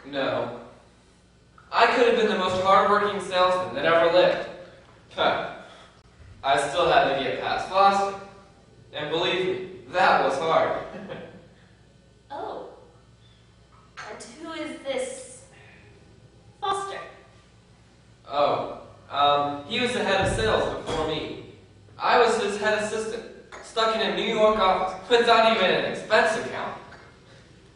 No. I could have been the most hard-working salesman that ever lived. I still had to get past Foster. And believe me, that was hard. Oh. And who is this Foster? Oh, he was the head of sales before me. I was his head assistant, stuck in a New York office without even an expense account.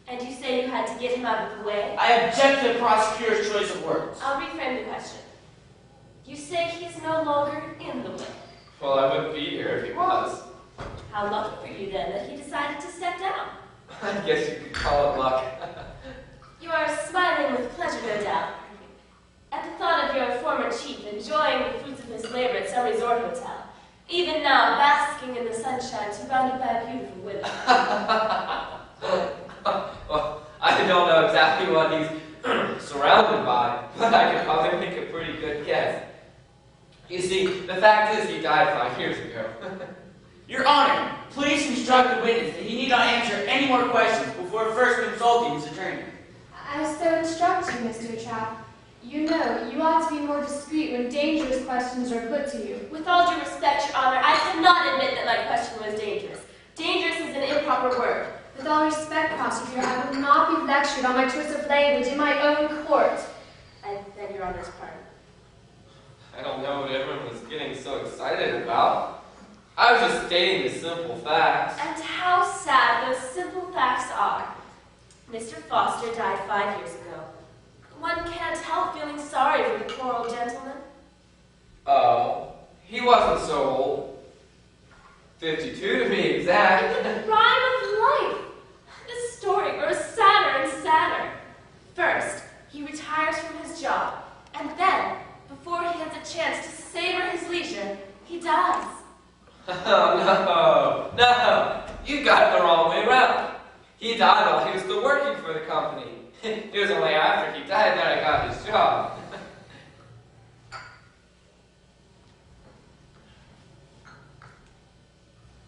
And you say you had to get him out of the way? I object to the prosecutor's choice of words. I'll reframe the question. You say he's no longer in the way. Well, I wouldn't be here if he was. How lucky for you then that he decided to step down. I guess you could call it luck. You are smiling with pleasure, no doubt, at the thought of your former chief enjoying the fruits of his labor at some resort hotel, even now basking in the sunshine surrounded by beautiful women. Well, I don't know exactly what he's surrounded by, but I could probably make a pretty good guess. You see, the fact is he died 5 years ago. Your Honor, please instruct the witness that he need not answer any more questions before first consulting his attorney. I so instruct you, Mr. Trapp. You know, you ought to be more discreet when dangerous questions are put to you. With all due respect, Your Honor, I cannot admit that my question was dangerous. Dangerous is an improper word. With all respect, prosecutor, I will not be lectured on my choice of language in my own court. I beg Your Honor's pardon. I don't know what everyone was getting so excited about. I was just stating the simple facts. And how sad those simple facts are. Mr. Foster died 5 years ago. One can't help feeling sorry for the poor old gentleman. Oh, he wasn't so old. 52 to be exact. In the prime of life. The story grows sadder and sadder. First, he retires from his job, and then, before he has a chance to savor his leisure, he dies. Oh, no, you got it the wrong way around. He died while he was still working for the company. It was only after he died that I got his job.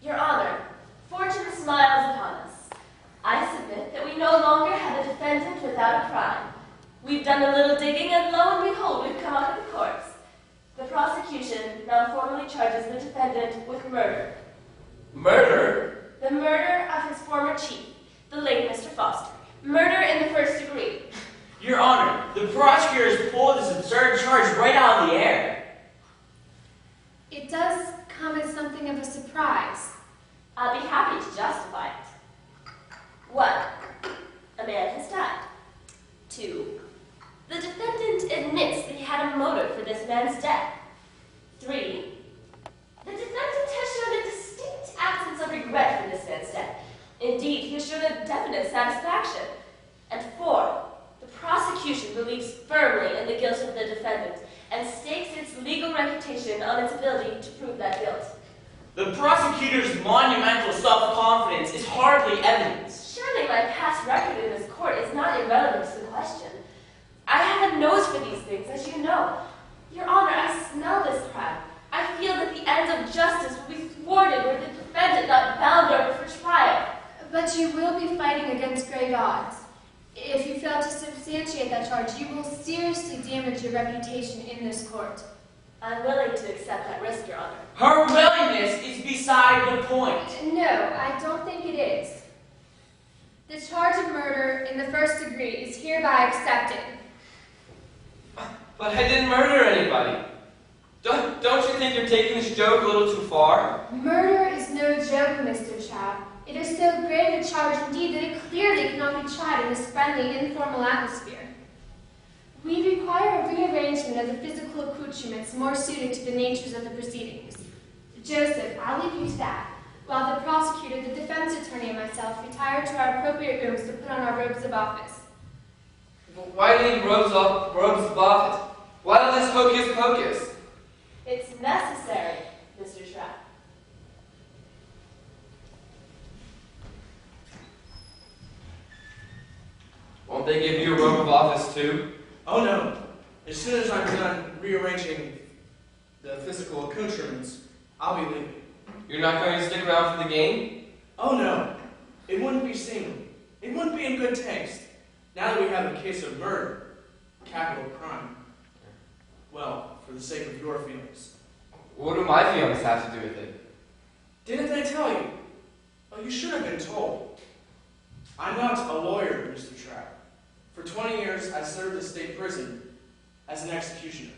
Your Honor, fortune smiles upon us. I submit that we no longer have a defendant without a crime. We've done a little digging, and lo and behold, we've come up with the courts. The prosecution now formally charges the defendant with murder. Murder? The murder of his former chief, the late Mr. Foster. Murder in the first degree. Your Honor, the prosecutor has pulled this absurd charge right out of the air. It does come as something of a surprise. I'll be happy to justify it. 1. A man has died. 2. The defendant admits that he had a motive for this man's death. 3. The defendant has shown a distinct absence of regret for this man's death. Indeed, he has shown a definite satisfaction. And 4. The prosecution believes firmly in the guilt of the defendant and stakes its legal reputation on its ability to prove that guilt. The prosecutor's monumental self-confidence is hardly evidence. Surely my past record in this court is not irrelevant to the question. I have a nose for these things, as you know. Your Honor, I smell this crime. I feel that the ends of justice will be thwarted were the defendant not bound over for trial. But you will be fighting against grave odds. If you fail to substantiate that charge, you will seriously damage your reputation in this court. I'm willing to accept that risk, Your Honor. Her willingness is beside the point. No, I don't think it is. The charge of murder in the first degree is hereby accepted. But I didn't murder anybody. Don't you think you're taking this joke a little too far? Murder is no joke, Mr. Chap. It is so grave a charge indeed that it clearly cannot be tried in this friendly, informal atmosphere. We require a rearrangement of the physical accoutrements more suited to the natures of the proceedings. Joseph, I'll leave you to that, while the prosecutor, the defense attorney, and myself retire to our appropriate rooms to put on our robes of office. Why do you need robes of office? Why all this hocus pocus? It's necessary, Mr. Trapp. Won't they give you a robe of office too? Oh no. As soon as I'm done rearranging the physical accoutrements, I'll be leaving. You're not going to stick around for the game? Oh no. It wouldn't be seemly. It wouldn't be in good taste. Now that we have a case of murder, capital crime. Well, for the sake of your feelings. What do my feelings have to do with it? Didn't they tell you? Oh, you should have been told. I'm not a lawyer, Mr. Trapp. For 20 years, I served in state prison as an executioner.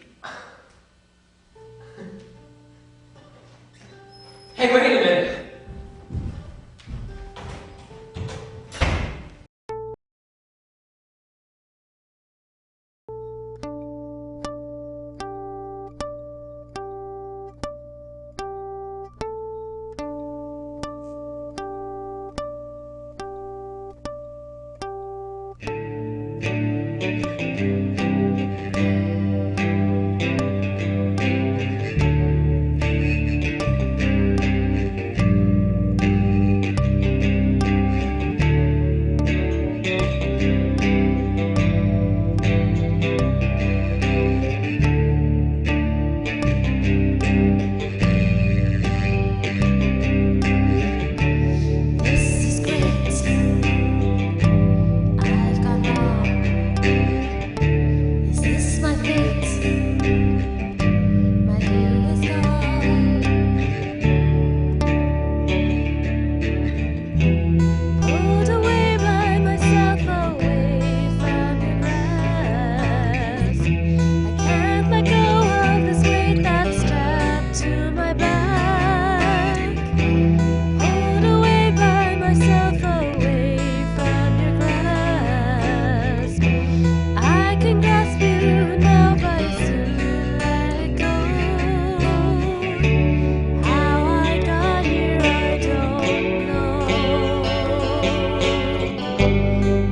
Hey, wait a minute.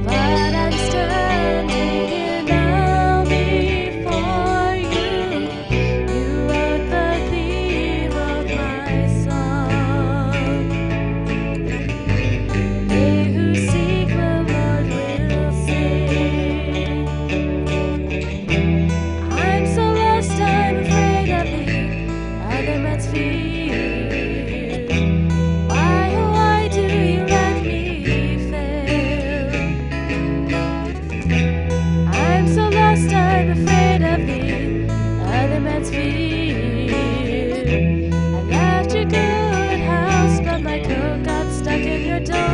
But I'm standing here now.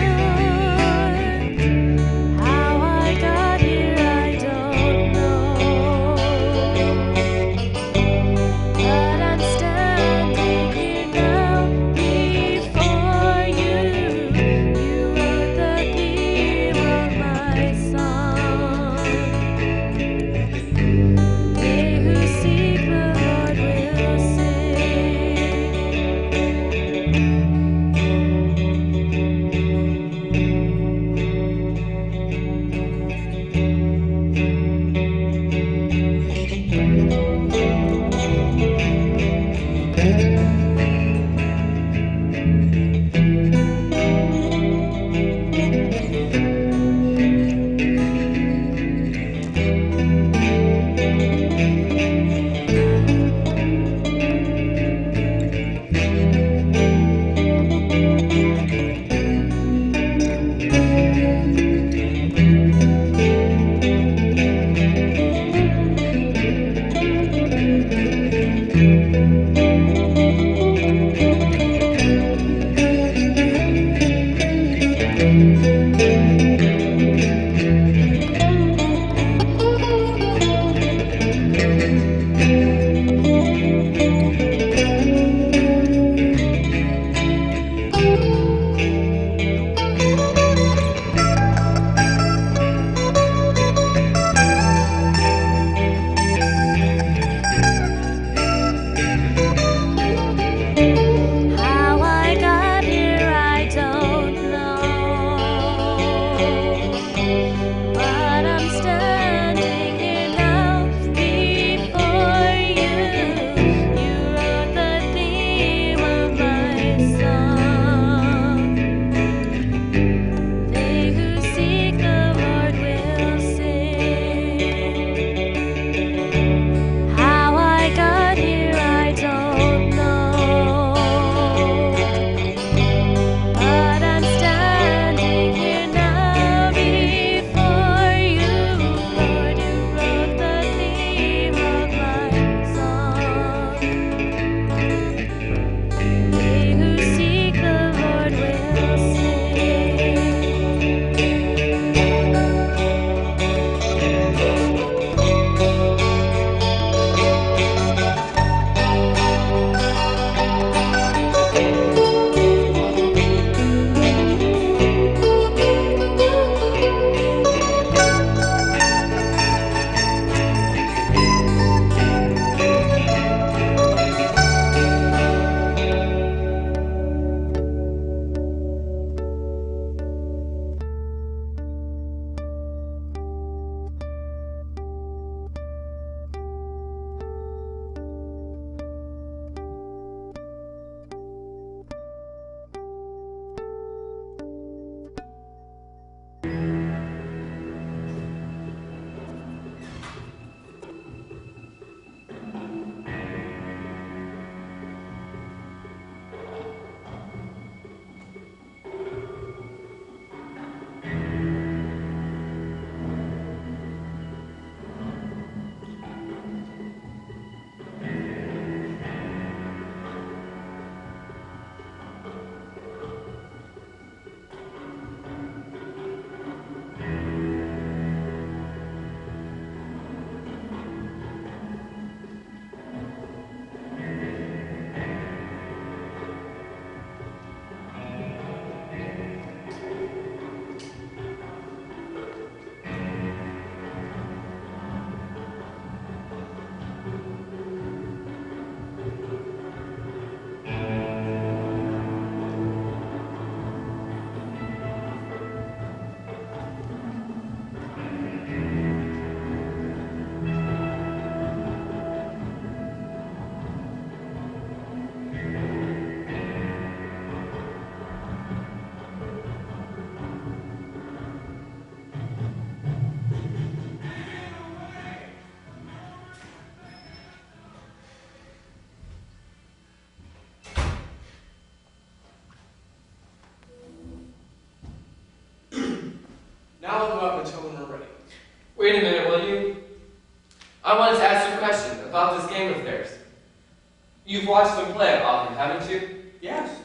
Yes.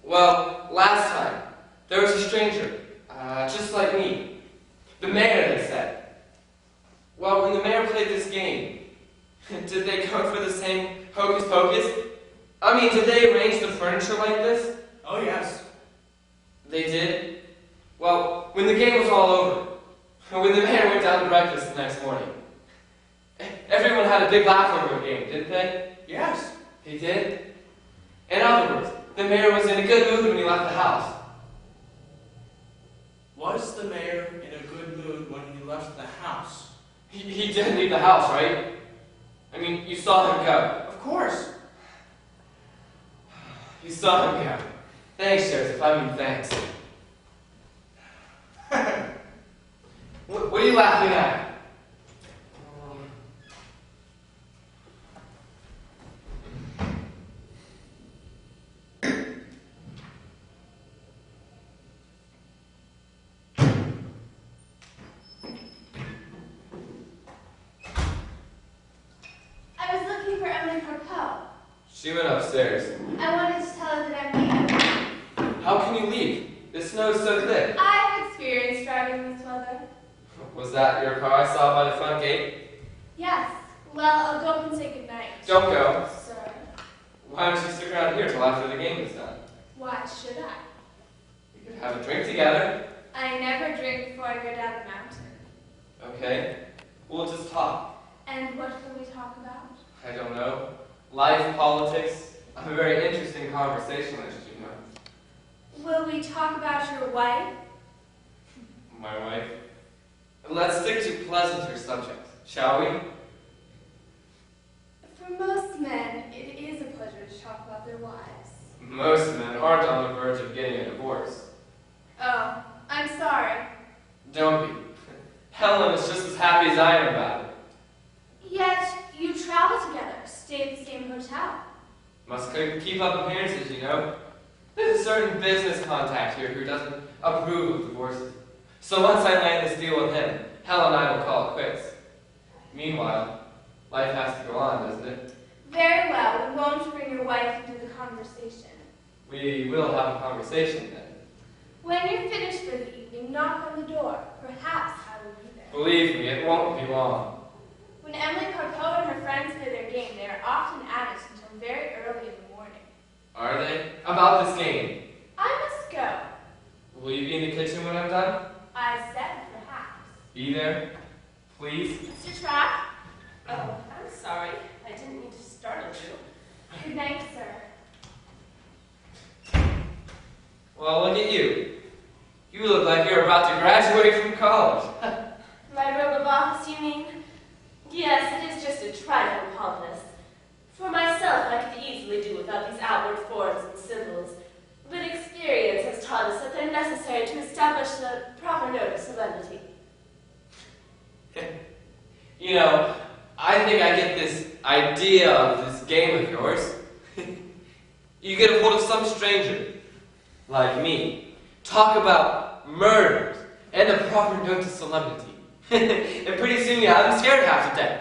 Well, last time, there was a stranger, just like me. The mayor, they said. Well, when the mayor played this game, did they go for the same hocus pocus? I mean, did they arrange the furniture like this? Oh, yes. They did? Well, when the game was all over, when the mayor went down to breakfast the next morning, everyone had a big laugh over the game, didn't they? Yes. They did? In other words, the mayor was in a good mood when he left the house. Was the mayor in a good mood when he left the house? He didn't leave the house, right? I mean, you saw him go. Of course. You saw him go. Thanks, Joseph. I mean, thanks. What are you laughing at? I was looking for Emily Carpel. She went upstairs. I wanted to tell her that I'm leaving. How can you leave? The snow's so thick. I have experience driving this weather. Was that your car I saw by the front gate? Yes. Well, I'll go up and say goodnight. Don't go. Sir. Why don't you stick around here till after the game is done? Why should I? We could have a drink together. I never drink before I go down the mountain. Okay. We'll just talk. And what can we talk about? I don't know. Life, politics. I'm a very interesting conversationalist, you know. Will we talk about your wife? My wife. Let's stick to pleasanter subjects, shall we? For most men, it is a pleasure to talk about their wives. Most men aren't on the verge of getting a divorce. Oh, I'm sorry. Don't be. Helen is just as happy as I am about it. Yet, you travel together, stay at the same hotel. Must keep up appearances, you know. There's a certain business contact here who doesn't approve of divorces. So once I land this deal with him, Helen and I will call it quits. Meanwhile, life has to go on, doesn't it? Very well, we won't bring your wife into the conversation. We will have a conversation then. When you're finished for the evening, knock on the door. Perhaps I will be there. Believe me, it won't be long. When Emily Carpo and her friends play their game, they are often at it until very early in the morning. Are they? About this game. I must go. Will you be in the kitchen when I'm done? I said perhaps. Be there, please. Mr. Trapp? Oh, I'm sorry. I didn't mean to startle you. Good night, sir. Well, look at you. You look like you're about to graduate from college. My robe of office, you mean? Yes, it is just a trifle pompous. For myself, I could easily do without these outward forms and symbols, but experience has taught us that they're necessary to establish the proper note of solemnity. You know, I think I get this idea of this game of yours. You get a hold of some stranger, like me, talk about murders and the proper note of solemnity. And pretty soon you have them scared half to death.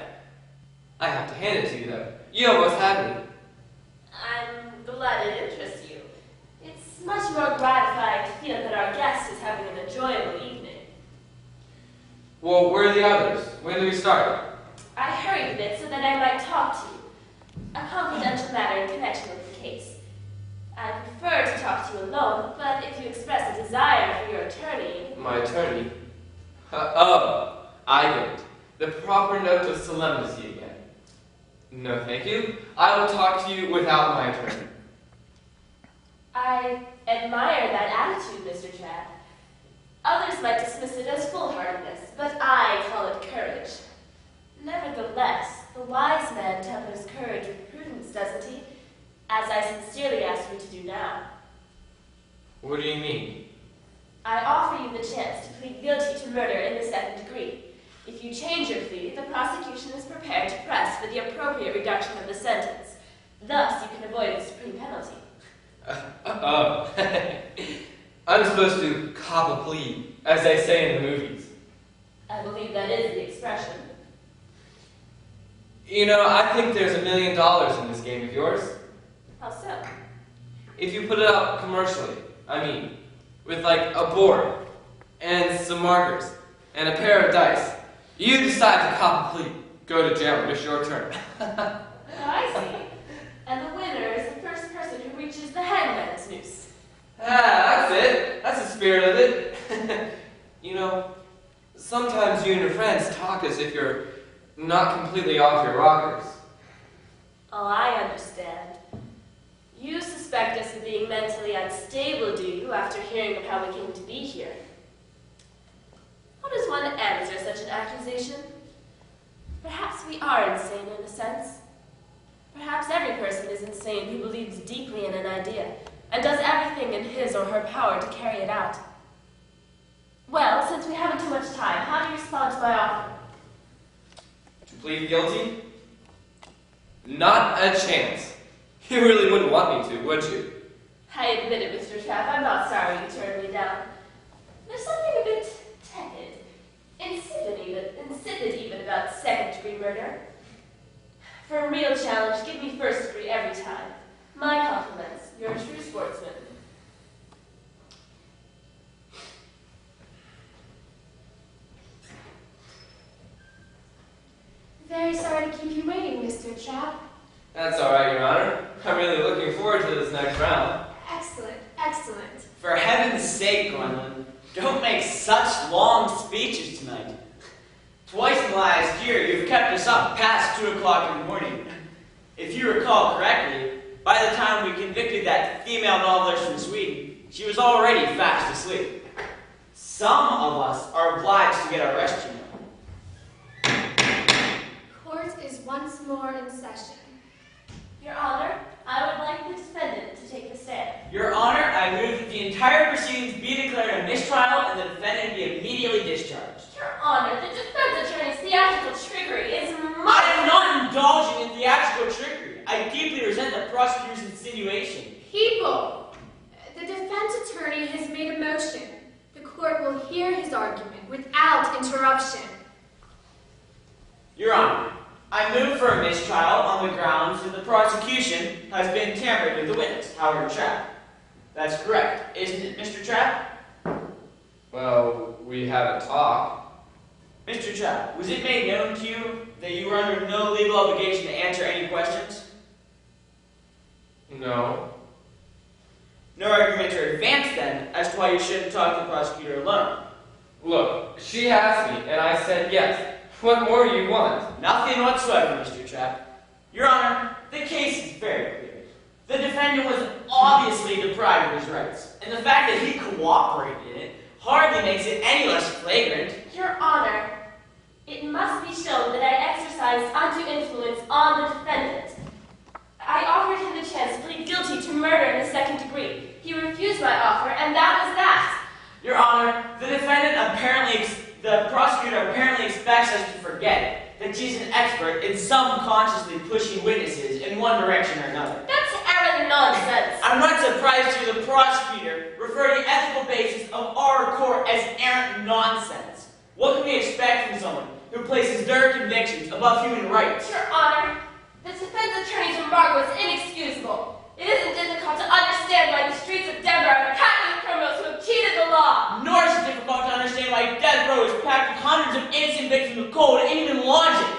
I have to hand it to you, though. You almost had me. I'm glad it interests you. It's much more gratifying to feel that our guest is having an enjoyable evening. Well, where are the others? When do we start? I hurried a bit so that I might talk to you. A confidential matter in connection with the case. I prefer to talk to you alone, but if you express a desire for your attorney... My attorney? Oh, I get it. The proper note of solemnity again. No, thank you. I will talk to you without my attorney. I admire that attitude, Mr. Chad. Others might dismiss it as foolhardiness, but I call it courage. Nevertheless, the wise man tempers courage with prudence, doesn't he? As I sincerely ask you to do now. What do you mean? I offer you the chance to plead guilty to murder in the second degree. If you change your plea, the prosecution is prepared to press for the appropriate reduction of the sentence. Thus, you can avoid the supreme penalty. Oh. I'm supposed to cop a plea, as they say in the movies. I believe that is the expression. You know, I think there's $1 million in this game of yours. How so? if you put it out commercially. I mean, with like a board, and some markers, and a pair of dice. You decide to cop a plea, go to jail, and it's your turn. Oh, I see. And the winner is the first person who reaches the hangman's noose. That's it. That's the spirit of it. You know, sometimes you and your friends talk as if you're not completely off your rockers. Oh, I understand. You suspect us of being mentally unstable, do you, after hearing of how we came to be here? How does one answer such an accusation? Perhaps we are insane in a sense. Perhaps every person is insane who believes deeply in an idea and does everything in his or her power to carry it out. Well, since we haven't too much time, how do you respond to my offer? To plead guilty? Not a chance. You really wouldn't want me to, would you? I admit it, Mr. Trapp. I'm not sorry you turned me down. There's something a bit tepid, insipid even about second-degree murder. For a real challenge, give me first degree every time. My compliments. You're a true sportsman. Very sorry to keep you waiting, Mr. Trapp. That's all right, Your Honor. I'm really looking forward to this next round. Excellent, excellent. For heaven's sake, Gwendolyn, don't make such long speeches tonight. Twice in the last year, you've kept us up past 2 o'clock in the morning. If you recall correctly, by the time we convicted that female novelist from Sweden, she was already fast asleep. Some of us are obliged to get our rest, you know. Court is once more in session. Your Honor, I would like the defendant to take the stand. Your Honor, I move that the entire proceedings be declared a mistrial and the defendant be immediately discharged. Your Honor, the defense attorney's theatrical trickery is I am not indulging in theatrical trickery. I deeply resent the prosecutor's insinuation. People, the defense attorney has made a motion. The court will hear his argument without interruption. Your Honor, I move for a mistrial on the grounds that the prosecution has been tampered with the witness, Howard Trapp. That's correct, isn't it, Mr. Trapp? Well, we had a talk. Mr. Trapp, was it made known to you that you were under no legal obligation to answer any questions? No. No arguments are advanced then as to why you shouldn't talk to the prosecutor alone. Look, she asked me, and I said yes. What more do you want? Nothing whatsoever, Mr. Trapp. Your Honor, the case is very clear. The defendant was obviously deprived of his rights, and the fact that he cooperated in it hardly makes it any less flagrant. Your Honor, it must be shown that I exercised undue influence on the defendant. I offered him the chance to plead guilty to murder in the second degree. He refused my offer, and that was that. Your Honor, the prosecutor apparently expects us to forget that she's an expert in subconsciously pushing witnesses in one direction or another. That's errant nonsense. I'm not surprised to hear the prosecutor refer to the ethical basis of our court as errant nonsense. What can we expect from someone who places their convictions above human rights? Your Honor, the defense attorney's remark was inexcusable. It isn't difficult to understand why the streets of Denver are packed with criminals who have cheated the law. Nor is it difficult to understand why death row is packed with hundreds of innocent victims of cold and even logic.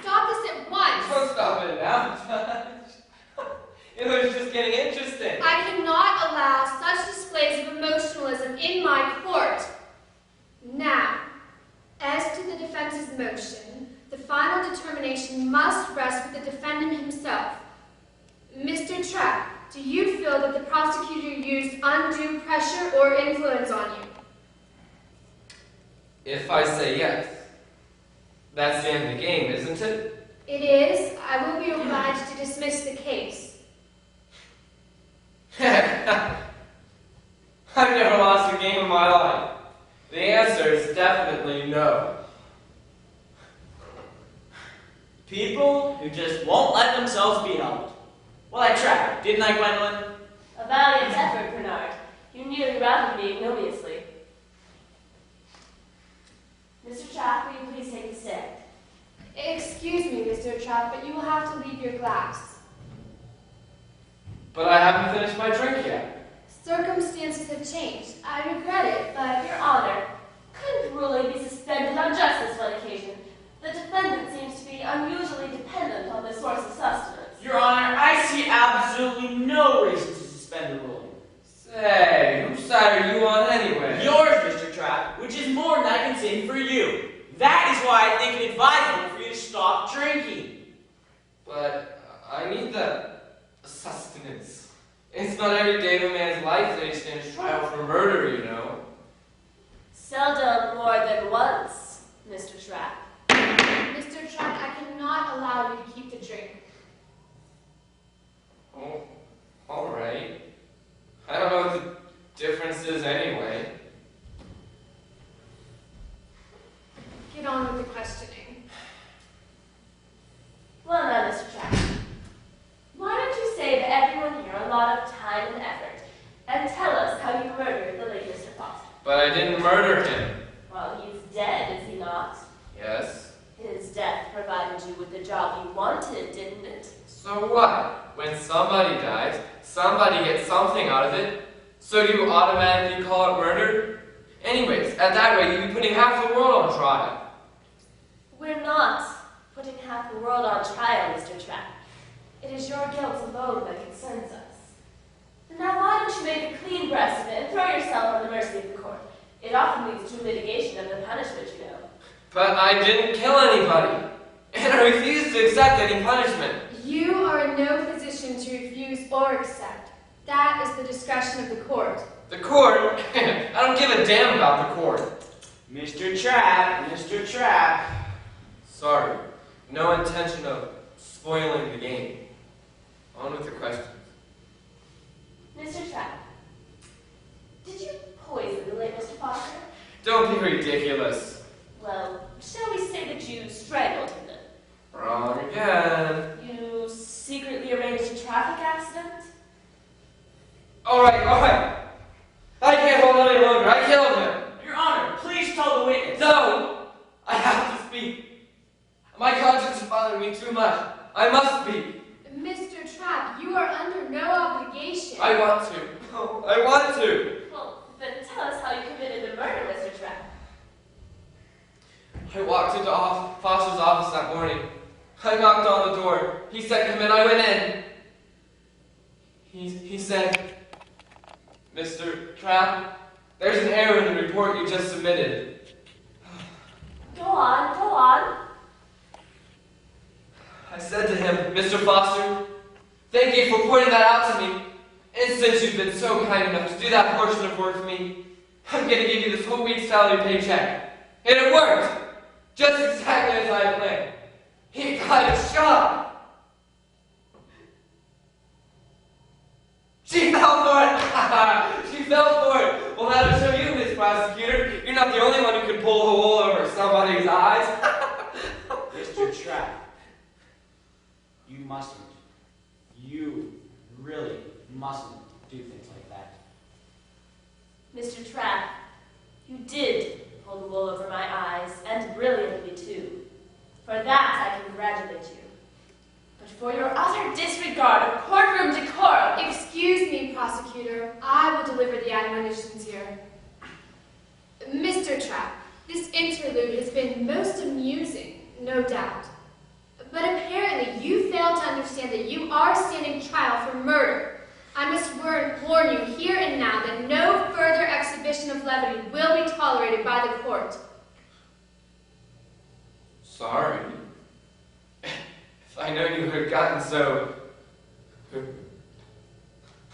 Stop this at once. Don't stop it now, Judge. It was just getting interesting. I cannot allow such displays of emotionalism in my court. Now, as to the defense's motion, the final determination must rest with the defendant himself. Mr. Trapp, do you feel that the prosecutor used undue pressure or influence on you? If I say yes, that's the end of the game, isn't it? It is. I will be obliged to dismiss the case. I've never lost a game in my life. The answer is definitely no. People who just won't let themselves be helped. Well, I tried, didn't I, Gwendolyn? A valiant effort, Bernard. You nearly routed me ignominiously. Mr. Trapp, will you please take the stand? Excuse me, Mr. Trapp, but you will have to leave your glass. But I haven't finished my drink yet. Circumstances have changed. I regret it, but Your Honor, couldn't ruling be suspended on justice one occasion? The defendant seems to be unusually dependent on this source of sustenance. Your Honor, I see absolutely no reason to suspend the ruling. Say, whose side are you on anyway? Yours, Mr. Trapp, which is more than I can say for you. That is why I think it advisable for you to stop drinking. But I need the sustenance. It's not every day of a man's life that he stands trial for murder, you know. Seldom more than once, Mr. Trapp. Mr. Trapp, I cannot allow you to keep the drink. Oh, all right. I don't know what the difference is anyway. Get on with the questioning. Well now, Mr. Trapp, why don't you save everyone here a lot of time and effort and tell us how you murdered the late Mr. Foster? But I didn't murder him. Well, he's dead, is he not? Yes. His death provided you with the job you wanted, didn't it? So what? When somebody dies, somebody gets something out of it. So do you automatically call it murder? Anyways, at that rate, you'd be putting half the world on trial. We're not putting half the world on trial, Mr. Trapp. It is your guilt alone that concerns us. Now why don't you make a clean breast of it and throw yourself on the mercy of the court? It often leads to litigation of the punishment, you know. But I didn't kill anybody, and I refuse to accept any punishment. You are in no position to refuse or accept. That is the discretion of the court. The court? I don't give a damn about the court. Mr. Trapp, Mr. Trapp. Sorry, no intention of spoiling the game. On with the questions. Mr. Trapp, did you poison the late Mr. Foster? Don't be ridiculous. Well, shall we say that you strangled him then? Wrong again. You secretly arranged a traffic accident? Alright. I can't hold on any longer. I killed him. Your Honor, please tell the witness. No! I have to speak. My conscience is bothering me too much. I must speak. Mr. Trapp, you are under no obligation. I want to. I want to. Well, then tell us how you committed the murder, Mr. Trapp. I walked into Foster's office that morning. I knocked on the door. He said, "Come in." I went in. He said, "Mr. Trapp, there's an error in the report you just submitted." Go on. I said to him, "Mr. Foster, thank you for pointing that out to me. And since you've been so kind enough to do that portion of work for me, I'm going to give you this whole week's salary paycheck." And it worked! Just exactly as I planned. He got a shot. She fell for it! She fell for it! Well, that'll show you, Miss Prosecutor. You're not the only one who can pull a wool over somebody's eyes. Mr. Trapp, you mustn't. You really mustn't do things like that. Mr. Trapp, you did pull the wool over my eyes, and brilliantly too. For that I congratulate you. But for your utter disregard of courtroom decorum... Excuse me, prosecutor. I will deliver the admonitions here. Mr. Trapp, this interlude has been most amusing, no doubt. But apparently you fail to understand that you are standing trial for murder. I must warn you here and now that no further exhibition of levity will be tolerated by the court. Sorry. If I known you had gotten so...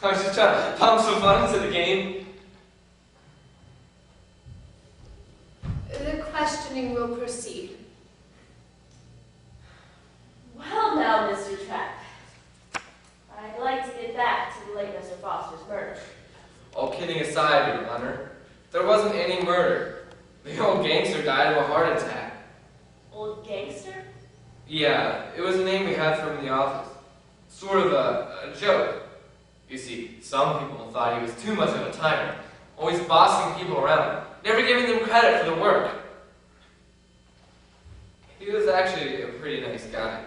I was just trying to pump some fun into the game. The questioning will proceed. Well now, Mr. Trapp, I'd like to get back to the late Mr. Foster's murder. All kidding aside, Your Honor, there wasn't any murder. The old gangster died of a heart attack. Old gangster? Yeah, it was a name we had for him in the office. Sort of a joke. You see, some people thought he was too much of a tyrant, always bossing people around, never giving them credit for the work. He was actually a pretty nice guy.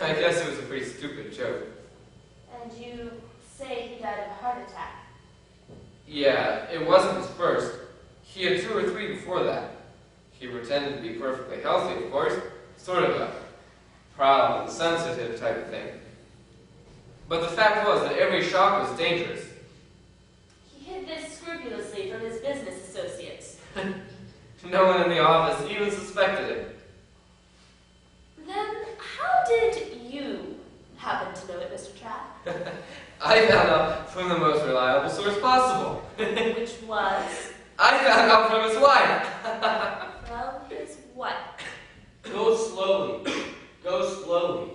I guess it was a pretty stupid joke. And And you say he died of a heart attack. Yeah, it wasn't his first. He had 2 or 3 before that. He pretended to be perfectly healthy, of course. Sort of a proud and sensitive type of thing. But the fact was that every shock was dangerous. He hid this scrupulously from his business associates. No one in the office even suspected it. Then how did you happen to know it, Mr. Trapp? I found out from the most reliable source possible. Which was? I found out from his wife. From his wife. Go slowly. Go slowly.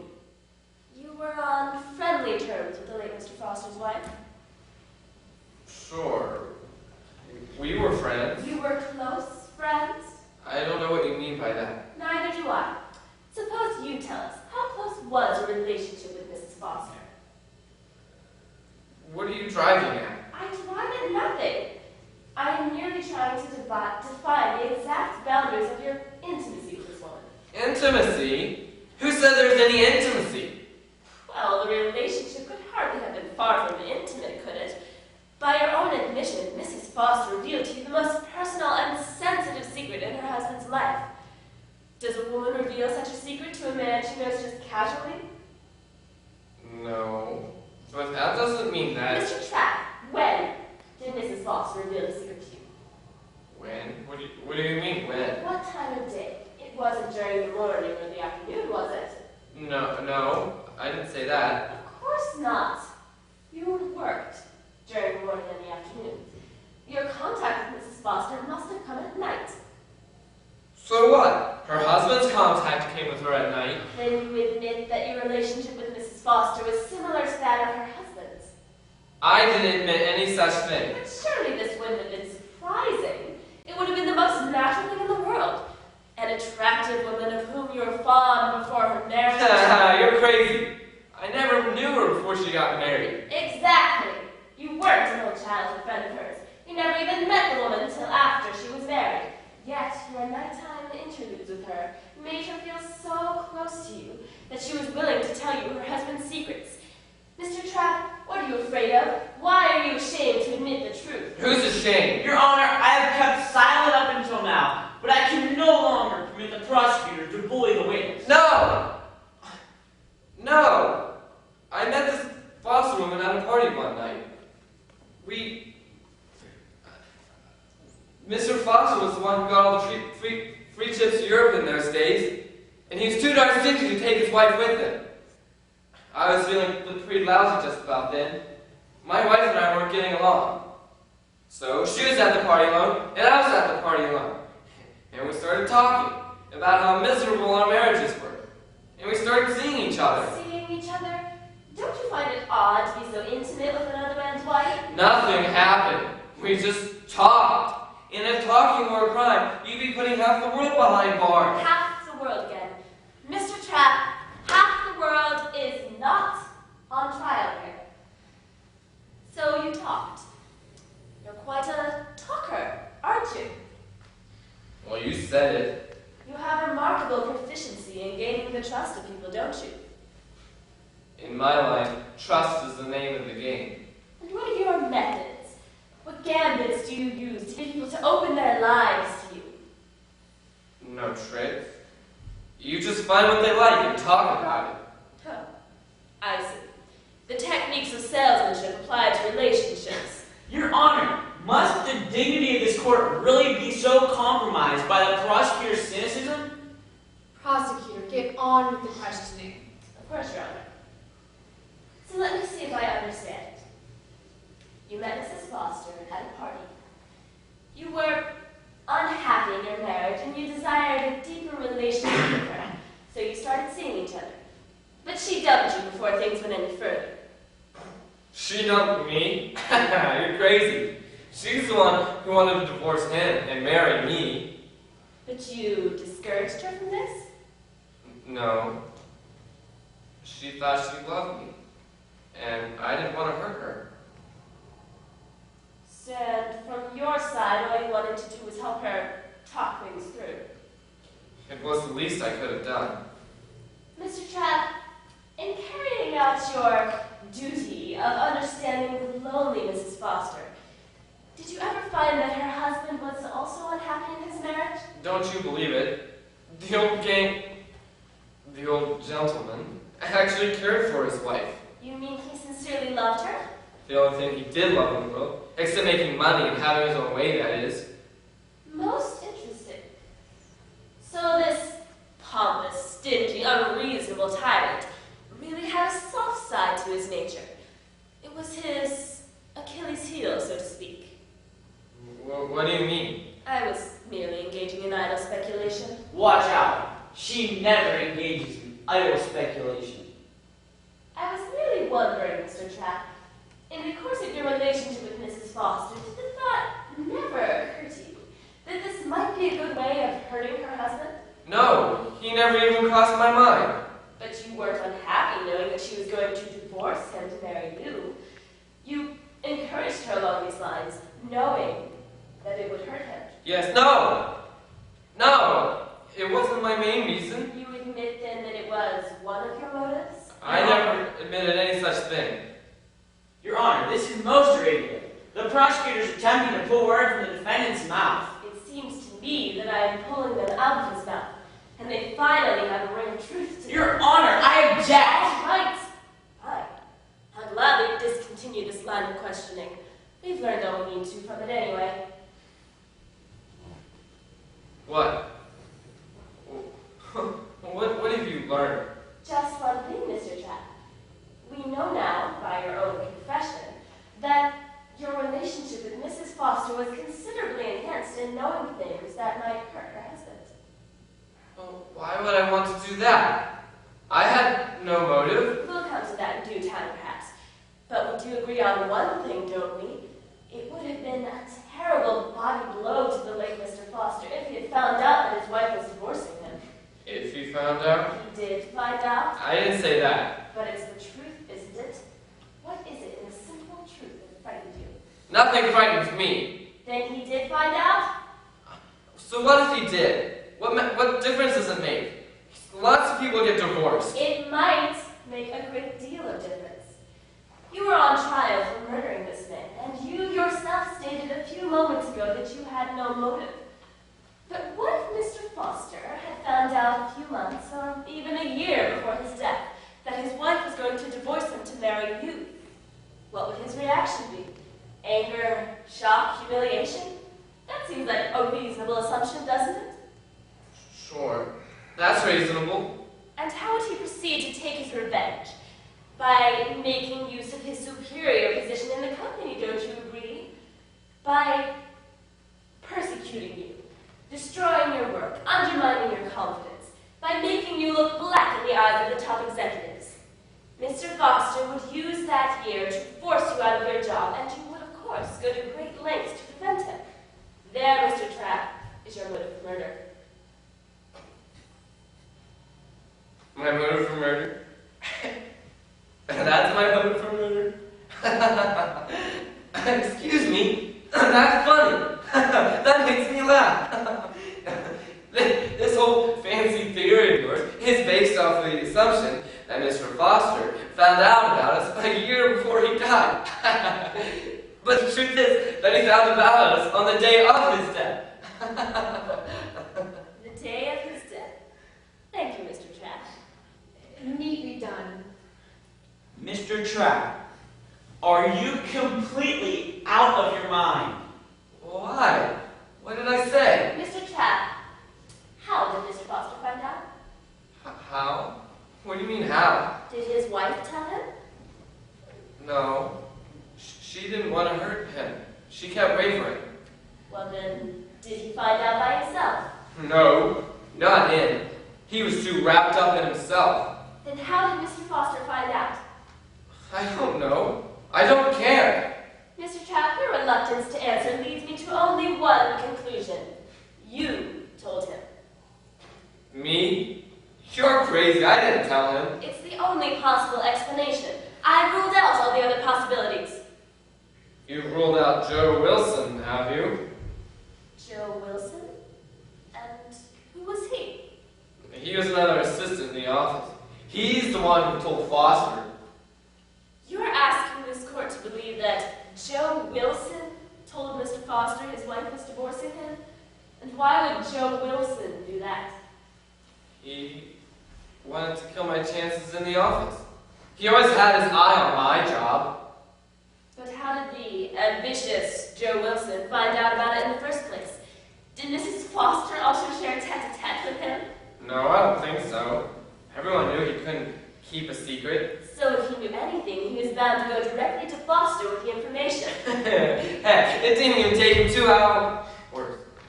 You were on friendly terms with the late Mr. Foster's wife? Sure. We were friends. You were close friends? I don't know what you mean by that. Neither do I. Suppose you tell us, how close was your relationship with Mrs. Foster? What are you driving at? I drive at nothing. I am merely trying to define the exact boundaries of your intimacy with this woman. Intimacy? Who said there was any intimacy? Well, the relationship could hardly have been far from intimate, could it? By your own admission, Mrs. Foster revealed to you the most personal and sensitive secret in her husband's life. Does a woman reveal such a secret to a man she knows just casually? No. But that doesn't mean that... Mr. Trapp, when did Mrs. Foster reveal the secret to you? When? What do you mean, when? What time of day? It wasn't during the morning or the afternoon, was it? No, I didn't say that. Of course not. You worked during the morning and the afternoon. Your contact with Mrs. Foster must have come at night. So what? Her husband's contact came with her at night. Then you admit that your relationship with Mrs. Foster was similar to that of her husband's. I didn't admit any such thing. But surely this wouldn't have been surprising. It would have been the most natural thing in the world. An attractive woman of whom you were fond before her marriage. You're crazy. I never knew her before she got married. Exactly. You weren't an old childhood friend of hers. You never even met the woman until after she was married. Yet your nighttime interludes with her made her feel so close to you that she was willing to tell you her husband's secrets. Mr. Trapp, what are you afraid of? Why are you ashamed to admit the truth? Who's ashamed? Your Honor, I have kept silent up until now, but I can no longer permit the prosecutor to bully the witness. No! I met this Foster woman at a party one night. Mr. Foster was the one who got all the free trips to Europe in those days, and he was too darn stingy to take his wife with him. I was feeling pretty lousy just about then. My wife and I weren't getting along. So she was at the party alone, and I was at the party alone. And we started talking about how miserable our marriages were. And we started seeing each other. Seeing each other? Don't you find it odd to be so intimate with another man's wife? Nothing happened. We just talked. And if talking were a crime, you'd be putting half the world behind bars. Half the world again. Mr. Trapp, half the world is not on trial here. So you talked. You're quite a talker, aren't you? Well, you said it. You have remarkable proficiency in gaining the trust of people, don't you? In my line, trust is the name of the game. And what are your methods? What gambits do you use to get people to open their lives to you? No tricks. You just find what they like and talk about it. Oh, I see. The techniques of salesmanship apply to relationships. Your Honor, must the dignity of this court really be so compromised by the prosecutor's cynicism? Prosecutor, get on with the questioning. Of course, Your Honor. So let me see if I understand it. You met Mrs. Foster at a party. You were unhappy in your marriage and you desired a deeper relationship with her, so you started seeing each other. But she dumped you before things went any further. She dumped me? You're crazy. She's the one who wanted to divorce him and marry me. But you discouraged her from this? No. She thought she loved me. And I didn't want to hurt her. And from your side, all you wanted to do was help her talk things through. It was the least I could have done. Mr. Trapp, in carrying out your duty lonely Mrs. Foster. Did you ever find that her husband was also unhappy in his marriage? Don't you believe it? The old gentleman actually cared for his wife. You mean he sincerely loved her? The only thing he did love in the world, except making money and having his own way, that is. Most interesting. So this pompous, stingy, unreasonable tyrant really had a soft side to his nature. It was his Achilles heel, so to speak. What do you mean? I was merely engaging in idle speculation. Watch out. She never engages in idle speculation. I was merely wondering, Mr. Trapp, in the course of your relationship with Mrs. Foster, did the thought never occur to you that this might be a good way of hurting her husband? No, he never even crossed my mind. But you weren't unhappy knowing that she was going to divorce him to marry you. You encouraged her along these lines, knowing that it would hurt him. Yes, no, it wasn't my main reason. You admit then that it was one of your motives? I never admitted any such thing. Your Honor, this is most irregular. The prosecutor's attempting to pull words from the defendant's mouth. It seems to me that I am pulling them out of his mouth, and they finally have a ring of truth to Your them. Honor, I object! All right. Fine. I'll gladly discontinue this line of questioning. We've learned all we need to from it anyway. What? What have you learned? Just one thing, Mr. Trapp. We know now, by your own confession, that your relationship with Mrs. Foster was considerably enhanced in knowing things that might hurt her husband. Well, why would I want to do that? I had no motive. We'll come to that in due time, perhaps. But we do agree on one thing, don't we? It would have been a terrible body blow to the late Mr. Foster if he had found out that his wife was divorcing him. If you found out? He did find out. I didn't say that. But it's the truth, isn't it? What is it in the simple truth that frightened you? Nothing frightens me. Then he did find out? So what if he did? What difference does it make? Lots of people get divorced. It might make a great deal of difference. You were on trial for murdering this man, and you yourself stated a few moments ago that you had no motive. But what if Mr. Foster had found out a few months or even a year before his death that his wife was going to divorce him to marry you? What would his reaction be? Anger, shock, humiliation? That seems like a reasonable assumption, doesn't it? Sure. That's reasonable. And how would he proceed to take his revenge? By making use of his superior position in the company, don't you agree? By persecuting you, destroying your work, undermining your confidence, by making you look black in the eyes of the top executives. Mr. Foster would use that year to force you out of your job, and you would, of course, go to great lengths to prevent him. There, Mr. Trapp, is your motive for murder. My motive for murder? That's my motive for murder? Excuse me? That's funny. That makes me laugh. This whole fancy theory of yours is based off the assumption that Mr. Foster found out about us a year before he died. But the truth is that he found about us on the day of his death. The day of his death. Thank you, Mr. Trapp. Neatly done. Mr. Trapp, are you completely out of your mind? Why? What did I say? Mr. Trapp, how did Mr. Foster find out? How? What do you mean, how? Did his wife tell him? No. She didn't want to hurt him. She kept wavering. Well then, did he find out by himself? No, not him. He was too wrapped up in himself. Then how did Mr. Foster find out? I don't know. I don't care. Mr. Trapp, your reluctance to answer leads me to only one conclusion. You told him. Me? You're crazy. I didn't tell him. It's the only possible explanation. I ruled out all the other possibilities. You've ruled out Joe Wilson, have you? Joe Wilson? And who was he? He was another assistant in the office. He's the one who told Foster. You're asking this court to believe that Joe Wilson told Mr. Foster his wife was divorcing him? And why would Joe Wilson do that? He wanted to kill my chances in the office. He always had his eye on my job. But how did the ambitious Joe Wilson find out about it in the first place? Did Mrs. Foster also share tete-a-tete with him? No, I don't think so. Everyone knew he couldn't keep a secret. So if he knew anything, he was bound to go directly to Foster with the information. Heck, it didn't even take him 2 hours.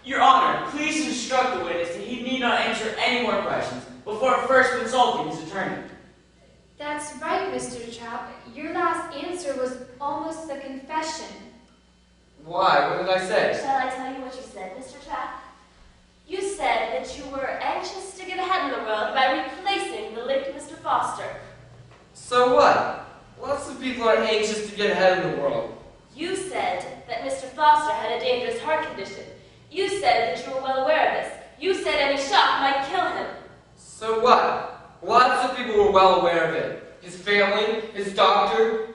Your Honor, please instruct the witness that he need not answer any more questions before first consulting his attorney. That's right, Mr. Trapp. Your last answer was almost a confession. Why? What did I say? Shall I tell you what you said, Mr. Trapp? You said that you were anxious to get ahead in the world by replacing the late Mr. Foster. So what? Lots of people are anxious to get ahead in the world. You said that Mr. Foster had a dangerous heart condition. You said that you were well aware of this. You said any shock might kill him. So what? Lots of people were well aware of it. His family, his doctor.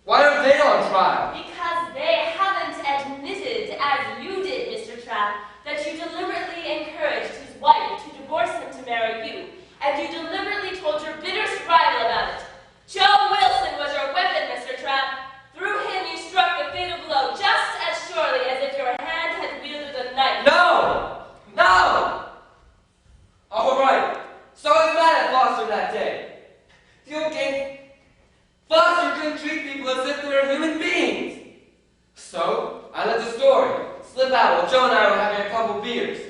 Why aren't they on trial? Because they haven't admitted, as you did, Mr. Trapp, that you deliberately encouraged his wife to divorce him to marry you, and you deliberately told your bitterest rival about it. Joe Wilson was your weapon, Mr. Trapp. Through him you struck the fatal blow just as surely as if your hand had wielded a knife. No! No! All right. So I was mad at Foster that day. Okay? Foster couldn't treat people as if they were human beings. So I let the story slip out while Joe and I were having a couple beers.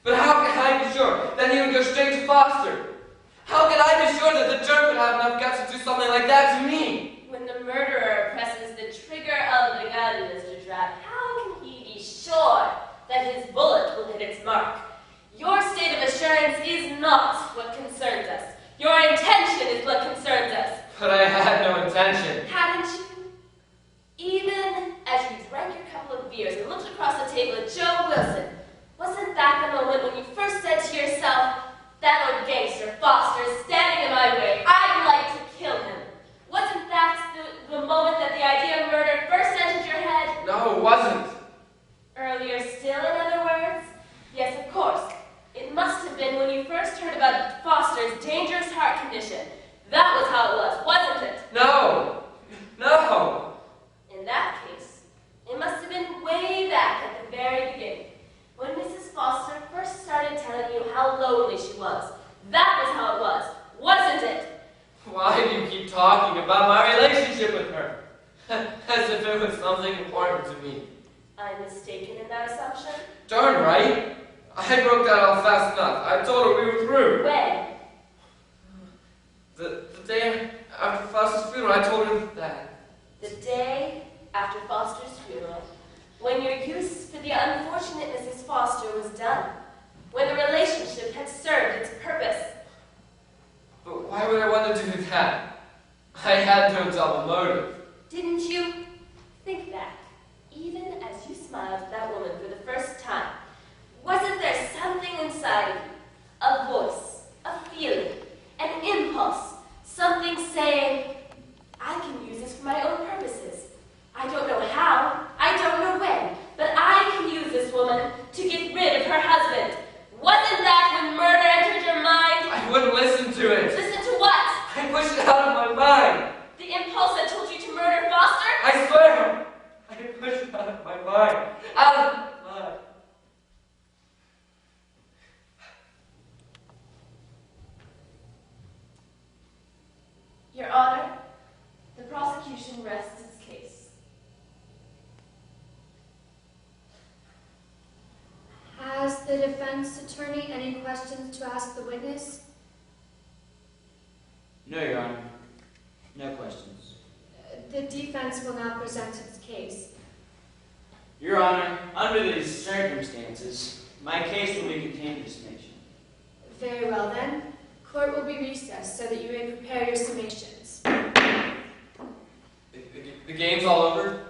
But how can I be sure that he would go straight to Foster? How can I be sure that the jerk would have enough guts to do something like that to me? When the murderer presses the trigger of the gun, Mr. Trapp, how can he be sure that his bullet will hit its mark? Your state of assurance is not what concerns us. Your intention is what concerns us. But I had no intention. Hadn't you? Even as you drank your couple of beers and looked across the table at Joe Wilson, wasn't that the moment when you first said to yourself, that old gangster Foster is standing in my way, I'd like to kill him? Wasn't that the moment that the idea of murder first entered your head? No, it wasn't. Earlier still, in other words? Yes, of course. It must have been when you first heard about Foster's dangerous heart condition. That was how it was, wasn't it? No. No. In that case, it must have been way back at the very beginning, when Mrs. Foster first started telling you how lonely she was. That was how it was, wasn't it? Why do you keep talking about my relationship with her? As if it was something important to me. I'm mistaken in that assumption? Darn right. I broke that off fast enough. I told her we were through. When? The day after Foster's funeral, I told her that. The day after Foster's funeral, when your use for the unfortunate Mrs. Foster was done, when the relationship had served its purpose. But why would I want to do that? I had no double motive. Didn't you? Think back. Even as you smiled at that woman for the first time, wasn't there something inside of you? A voice, a feeling, an impulse, something saying, I can use this for my own purposes. I don't know how, I don't know when, but I can use this woman to get rid of her husband. Wasn't that when murder entered your mind? I wouldn't listen to it. Listen to what? I pushed it out of my mind. The impulse that told you to murder Foster? I swear. I pushed it out of my mind. Out of my mind. Your Honor, the prosecution rests its case. Has the defense attorney any questions to ask the witness? No, Your Honor. No questions. The defense will now present its case. Your Honor, under these circumstances, my case will be contained to summation. Very well then. Court will be recessed so that you may prepare your summations. The game's all over?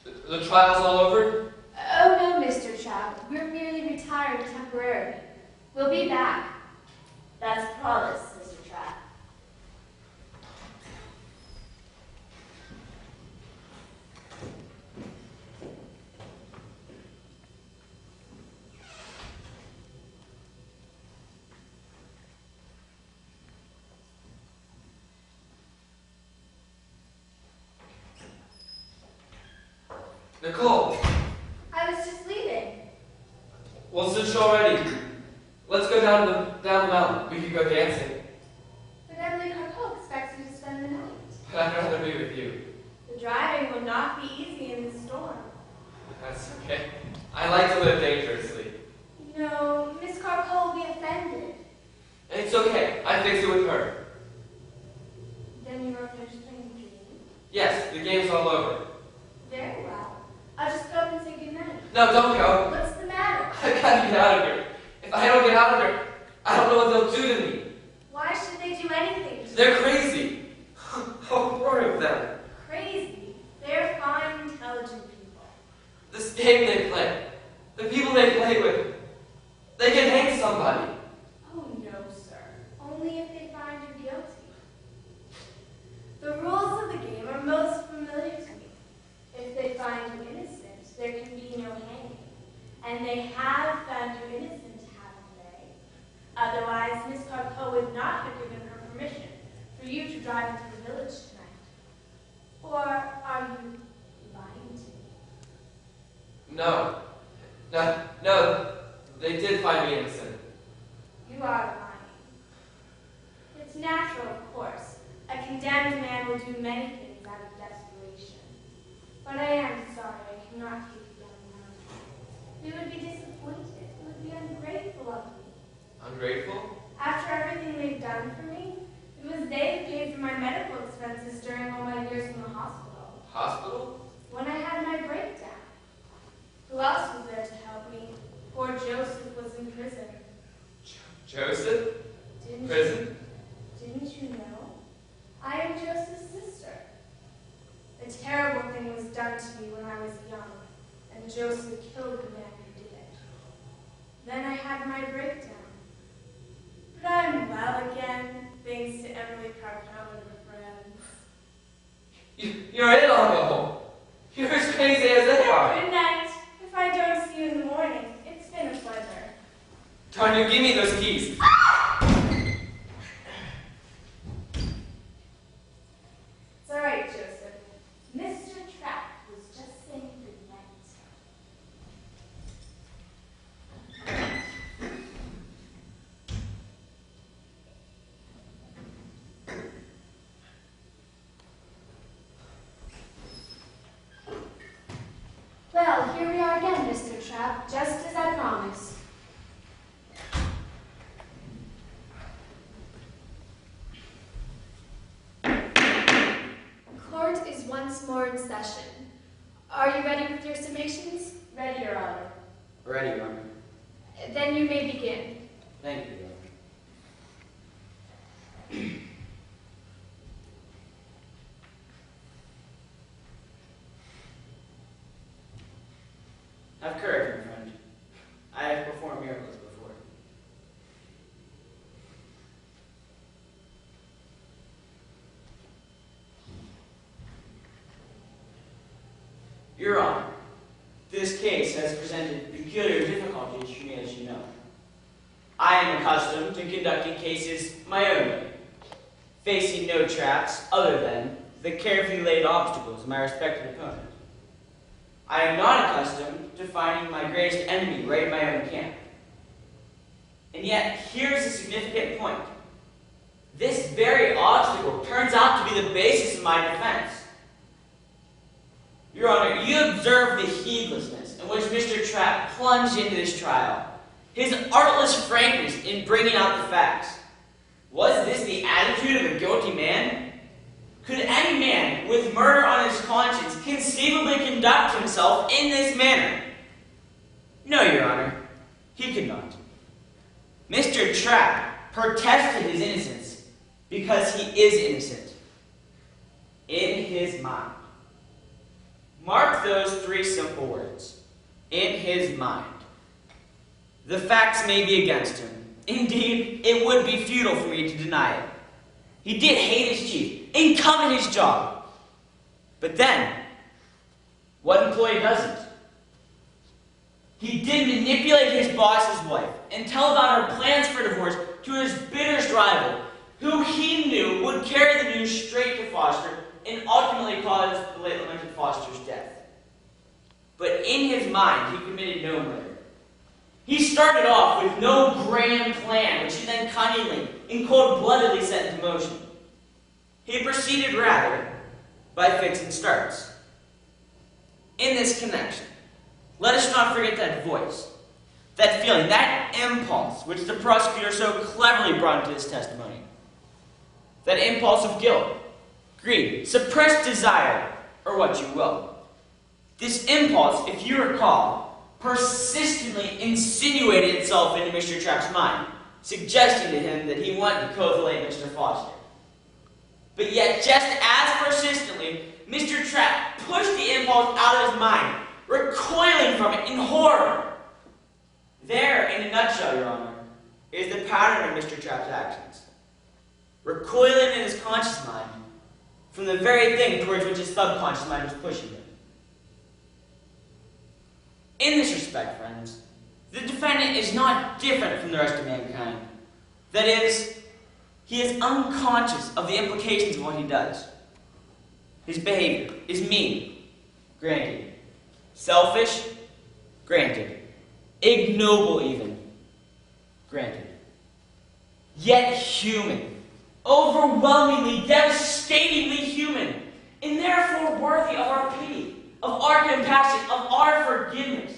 The trial's all over? Oh no, Mr. Trapp. We're merely retiring temporarily. We'll be back. That's a promise, Mr. Trapp. Nicole! I was just leaving. Well, since you're ready, let's go down the mountain. We could go dancing. But Emily Carpel expects you to spend the night. But I'd rather be with you. The driving will not be easy in the storm. That's okay. I like to live dangerously. No, Miss Carpel will be offended. It's okay. I fix it with her. Then you are finished playing the game? Yes, the game's all over. Very well. I'll just go up and say goodnight. No, don't go. What's the matter? I gotta get out of here. If I don't get out of here, I don't know what they'll do to me. Why should they do anything to They're you? crazy. How horrid of them. Crazy? They're fine, intelligent people. This game they play, the people they play with, they can hang somebody. Oh no, sir. Only if they find you guilty. The rules of the game are most familiar to me. If they find you innocent, there can be no hanging. And they have found you innocent, haven't they? Otherwise, Miss Carpeau would not have given her permission for you to drive into the village tonight. Or are you lying to me? No, they did find me innocent. You are lying. It's natural, of course. A condemned man will do many things out of desperation. But I am sorry I cannot take you down the mountain. We would be disappointed. It would be ungrateful of me. Ungrateful? After everything they've done for me, it was they who paid for my medical expenses during all my years in the hospital. Hospital? When I had my breakdown. Who else was there to help me? Poor Joseph was in prison. Joseph? Didn't Prison? Didn't you know? I am Joseph's sister. A terrible thing was done to me when I was young, and Joseph killed the man who did it. Then I had my breakdown. But I'm well again, thanks to Emily Carpel and her friends. You're in on the whole. You're as crazy as they are. Good night. If I don't see you in the morning, it's been a pleasure. Darn you, give me those keys. It's all right, Joseph. Mr. Trapp was just saying good night. Well, here we are again, Mr. Trapp, just as I promised. Court is once more in session. Are you ready with your summations? Ready, Your Honor. Ready, Your Honor. Then you may begin. Thank you, Your Honor. Have courage, my friend. I have performed miracles before. Your Honor, this case has presented peculiar difficulties for me, as you know. I am accustomed to conducting cases my own way, facing no traps other than the carefully laid obstacles of my respected opponent. I am not accustomed to finding my greatest enemy right in my own camp. And yet, here's a significant point. This very obstacle turns out to be the basis of my defense. Your Honor, you observe the heedlessness in which Mr. Trapp plunged into this trial, his artless frankness in bringing out the facts. Was this the attitude of a guilty man? Could any man with murder on his conscience conceivably conduct himself in this manner? No, Your Honor, he could not. Mr. Trapp protested his innocence because he is innocent. In his mind. Mark those three simple words. In his mind. The facts may be against him. Indeed, it would be futile for me to deny it. He did hate his chief and covet his job. But then, what employee doesn't? He did manipulate his boss's wife and tell about her plans for divorce to his bitterest rival, who he knew would carry the news straight to Foster and ultimately cause the late lamented Foster's death. in his mind he committed no murder. He started off with no grand plan, which he then cunningly and cold-bloodedly set into motion. He proceeded rather by fits and starts. In this connection, let us not forget that voice, that feeling, that impulse, which the prosecutor so cleverly brought into his testimony. That impulse of guilt, greed, suppressed desire, or what you will. This impulse, if you recall, persistently insinuated itself into Mr. Trapp's mind, suggesting to him that he wanted to kill the late Mr. Foster. But yet, just as persistently, Mr. Trapp pushed the impulse out of his mind, recoiling from it in horror. There, in a nutshell, Your Honor, is the pattern of Mr. Trapp's actions. Recoiling in his conscious mind from the very thing towards which his subconscious mind was pushing him. In this respect, friends, the defendant is not different from the rest of mankind. That is, he is unconscious of the implications of what he does. His behavior is mean, granted. Selfish, granted. Ignoble even, granted. Yet human. Overwhelmingly, devastatingly human, and therefore worthy of our pity, of our compassion, of our forgiveness.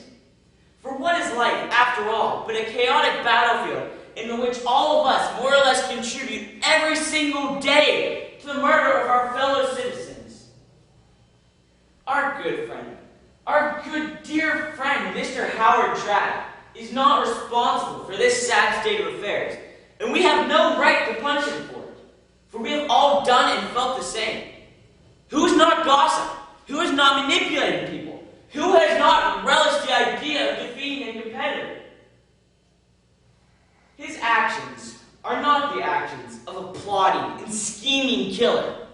For what is life, after all, but a chaotic battlefield in which all of us more or less contribute every single day to the murder of our fellow citizens? Our good friend, our good dear friend, Mr. Howard Trapp, is not responsible for this sad state of affairs, and we have no right to punish him for it. For we have all done and felt the same. Who has not gossiped? Who has not manipulated people? Who has not relished the idea of defeating a competitor? His actions are not the actions of a plotting and scheming killer,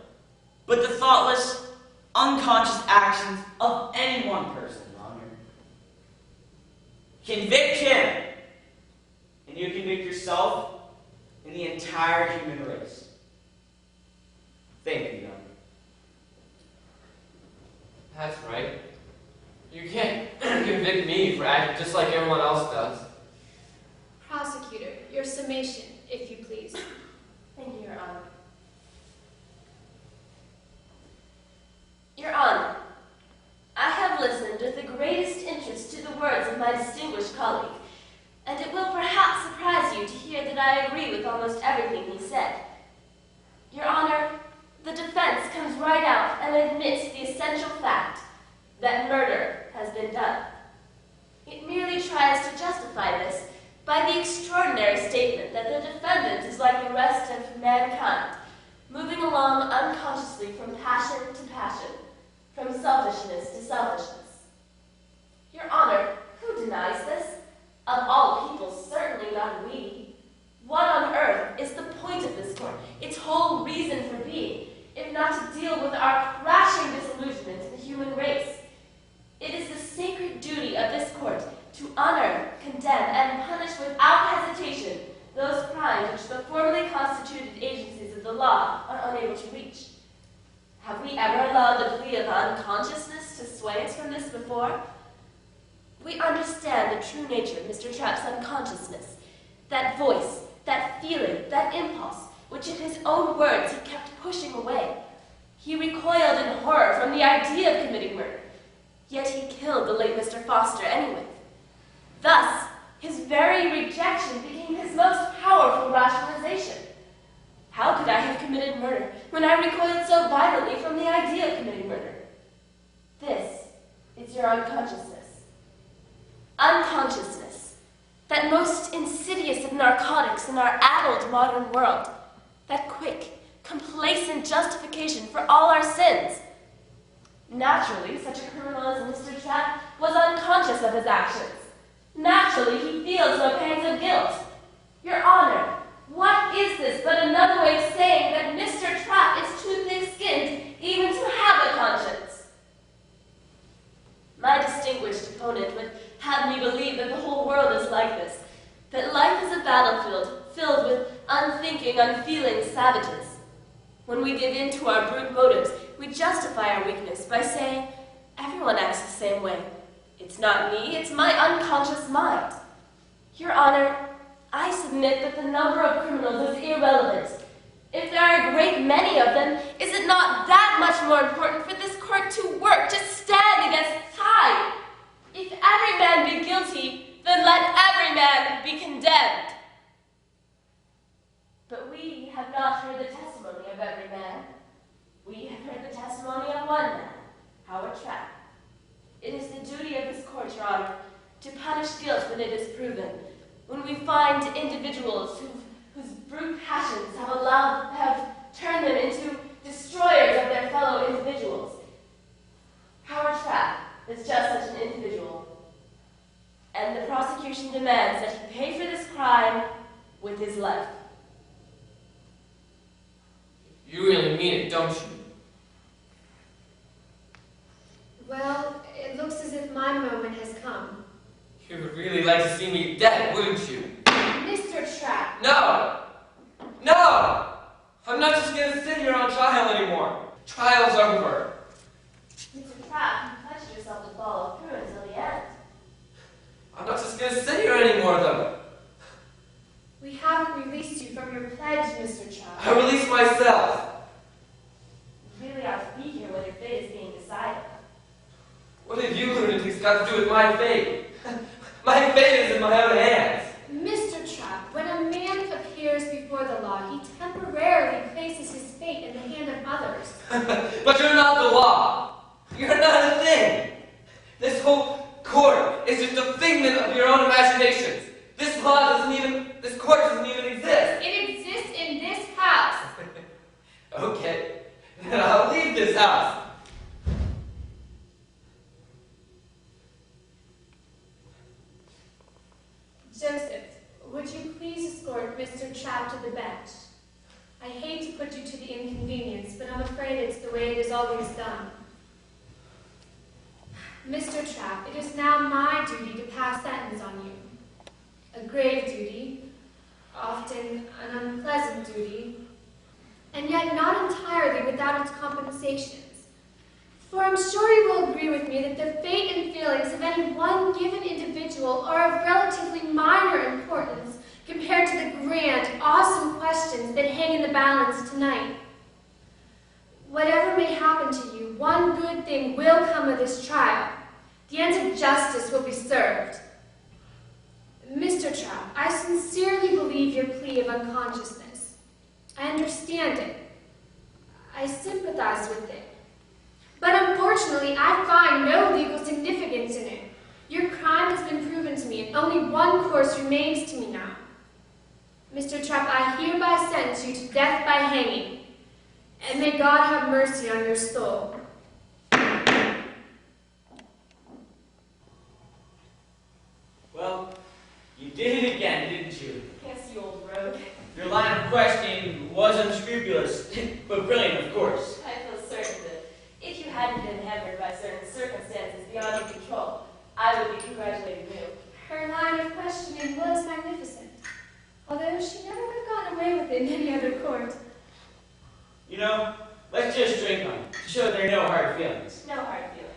but the thoughtless, unconscious actions of any one person, Your Honor. Convict him, and you convict yourself and the entire human race. Thank you, Your Honor. That's right. You can't convict me for acting just like everyone else does. Prosecutor, your summation, if you please. Thank you, Your Honor. Your Honor, I have listened with the greatest interest to the words of my distinguished colleague, and it will perhaps surprise you to hear that I agree with almost everything he said. Your Honor, the defense comes right out and admits the essential fact that murder has been done. It merely tries to justify this by the extraordinary statement that the defendant is like the rest of mankind, moving along unconsciously from passion to passion, from selfishness to selfishness. Your Honor, who denies this? Of all people, certainly not we. What on earth is the point of this court, its whole reason for being, if not to deal with our crashing disillusionment in the human race? It is the sacred duty of this court to honor, condemn, and punish without hesitation those crimes which the formally constituted agencies of the law are unable to reach. Have we ever allowed the plea of unconsciousness to sway us from this before? We understand the true nature of Mr. Trapp's unconsciousness, that voice, that feeling, that impulse, which in his own words he kept pushing away. He recoiled in horror from the idea of committing murder, yet he killed the late Mr. Foster anyway. Thus, his very rejection became his most powerful rationalization. How could I have committed murder when I recoiled so violently from the idea of committing murder? This is your unconsciousness. Unconsciousness, that most insidious of narcotics in our addled modern world, that quick, complacent justification for all our sins. Naturally, such a criminal as Mr. Trapp was unconscious of his actions. Naturally, he feels no pangs of guilt. Your Honor, what is this but another way of saying that Mr. Trapp is too thick-skinned even to have a conscience? My distinguished opponent would have me believe that the whole world is like this, that life is a battlefield filled with unthinking, unfeeling savages. When we give in to our brute motives, we justify our weakness by saying, everyone acts the same way. It's It's not me, it's my unconscious mind. Your Honor, I submit that the number of criminals is irrelevant. If there are a great many of them, is it not that much more important for this court to work, to stand against tide? If every man be guilty, then let every man be condemned. But we have not heard the testimony of every man. We have heard the testimony of one man, Howard Trapp. It is the duty of this court, Your Honor, to punish guilt when it is proven. When we find individuals whose brute passions have turned them into destroyers of their fellow individuals. Howard Trapp is just such an individual. And the prosecution demands that he pay for this crime with his life. You really mean it, don't you? Well, it looks as if my moment has come. You would really like to see me dead, wouldn't you? Mr. Trapp. No! No! I'm not just going to sit here on trial anymore. Trial's over. Mr. Trapp, you pledged yourself to follow through until the end. I'm not just going to sit here anymore, though. We haven't released you from your pledge, Mr. Trapp. I release myself. You really ought to be here when your fate is being decided. What have you lunatics got to do with my fate? My fate is in my own hands. Mr. Trapp, when a man appears before the law, he temporarily places his fate in the hand of others. But you're not the law. You're not a thing. This whole court is just a figment of your own imaginations. This court doesn't even exist. It exists in this house. Okay, then I'll leave this house. Joseph, would you please escort Mr. Trapp to the bench? I hate to put you to the inconvenience, but I'm afraid it's the way it is always done. Mr. Trapp, it is now my duty to pass sentence on you. A grave duty, often an unpleasant duty, and yet not entirely without its compensations. For I'm sure you will agree with me that the fate and feelings of any one given individual are of relatively minor importance compared to the grand, awesome questions that hang in the balance tonight. Whatever may happen to you, one good thing will come of this trial. The end of justice will be served. Mr. Trapp, I sincerely believe your plea of unconsciousness. I understand it. I sympathize with it. But unfortunately, I find no legal significance in it. Your crime has been proven to me, and only one course remains to me now. Mr. Trapp, I hereby sentence you to death by hanging, and may God have mercy on your soul. Well, you did it again, didn't you? Yes, you old rogue. Your line of questioning was unscrupulous, but brilliant, of course. I feel certain that if you hadn't been hampered by certain circumstances beyond your control, I would be congratulating you. Her line of questioning was magnificent, although she never would have gotten away with it in any other court. You know, let's just drink on it, to show there are no hard feelings. No hard feelings.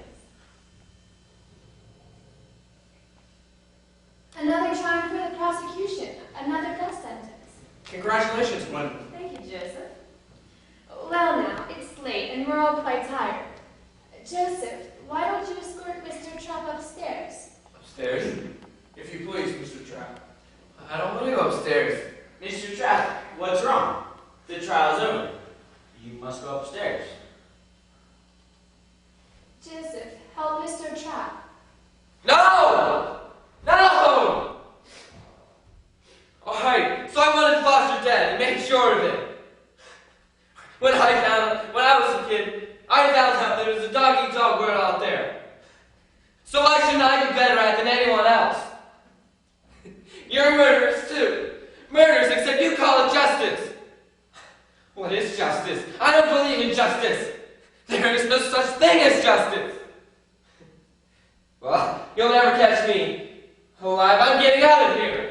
Another triumph for the prosecution, another death sentence. Congratulations, Gwen. Thank you, Joseph. Well now, it's late and we're all quite tired. Joseph, why don't you escort Mr. Trapp upstairs? Upstairs? If you please, Mr. Trapp. I don't want to go upstairs. Mr. Trapp, what's wrong? The trial's over. You must go upstairs. Joseph, help Mr. Trapp. No! No! Alright, so I wanted Foster dead and made sure of it. When I was a kid, I found out there was a dog-eat-dog world out there. So why shouldn't I be better at it than anyone else? You're murderers too. Murderers, except you call it justice. What is justice? I don't believe in justice. There is no such thing as justice. Well, you'll never catch me alive. I'm getting out of here.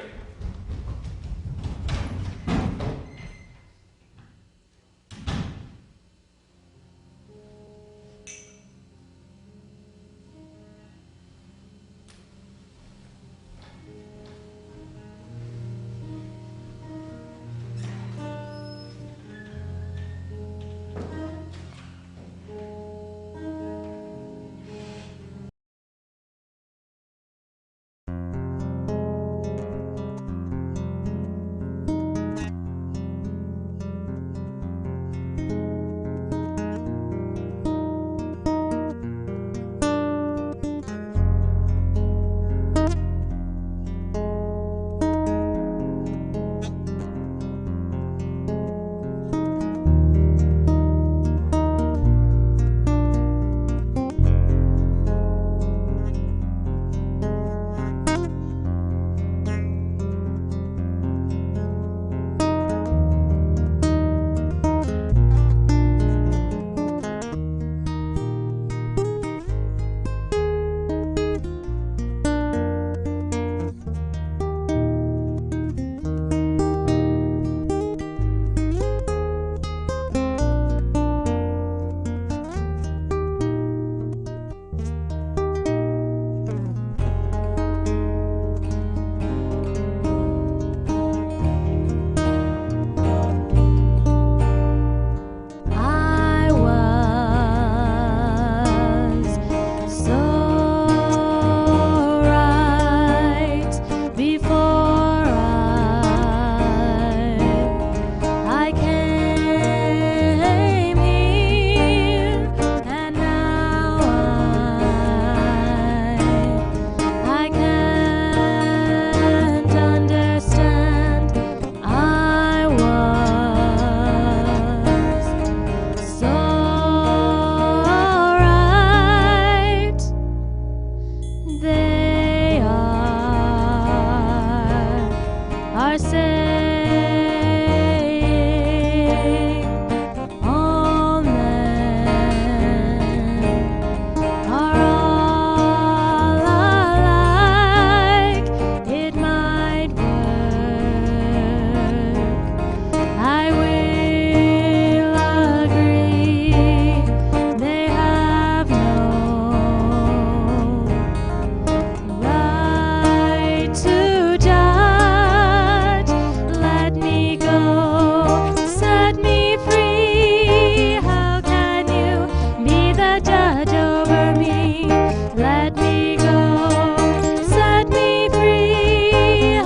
Let me go, set me free.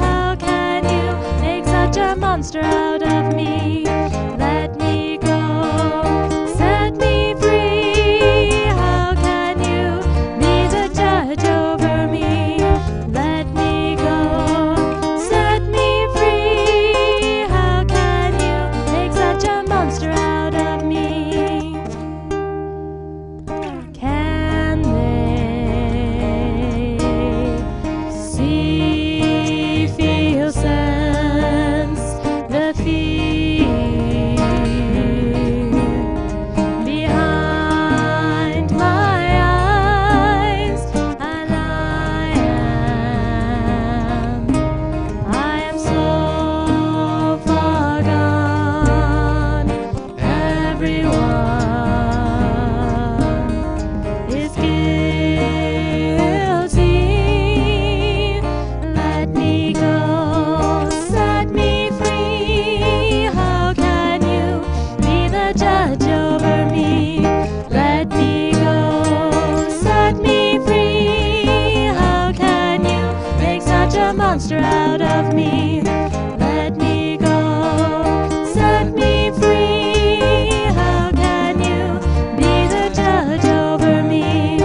How can you make such a monster out of me? Let me go, set me free. How can you be the judge over me? Let me go, set me free. How can you make such a monster out of me? Can they see, feel, sense the fear behind my eyes? And I am so far gone. Everyone is guilty. Let me go, set me free. How can you be the judge over me? Let me go, set me free. How can you make such a monster out of me? Let me go, set me free. How can you be the judge over me?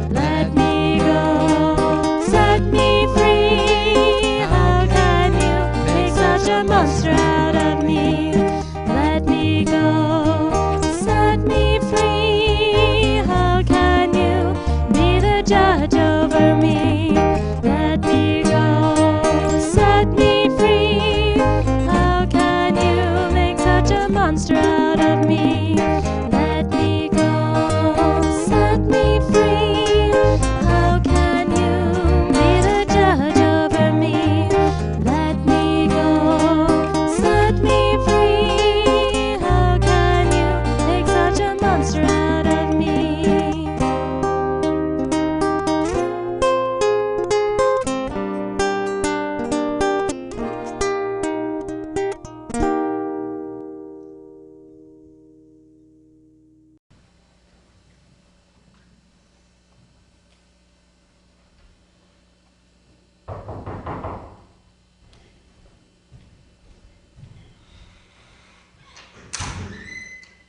Let me go, set me free. How can you make such a monster out of me? Let me go, set me free. How can you be the judge over me? Let me go, set me free. How can you make such a monster out of me? Let me go, set me free. How can you be the judge over me? Let me go, set me free. How can you make such a monster out of me?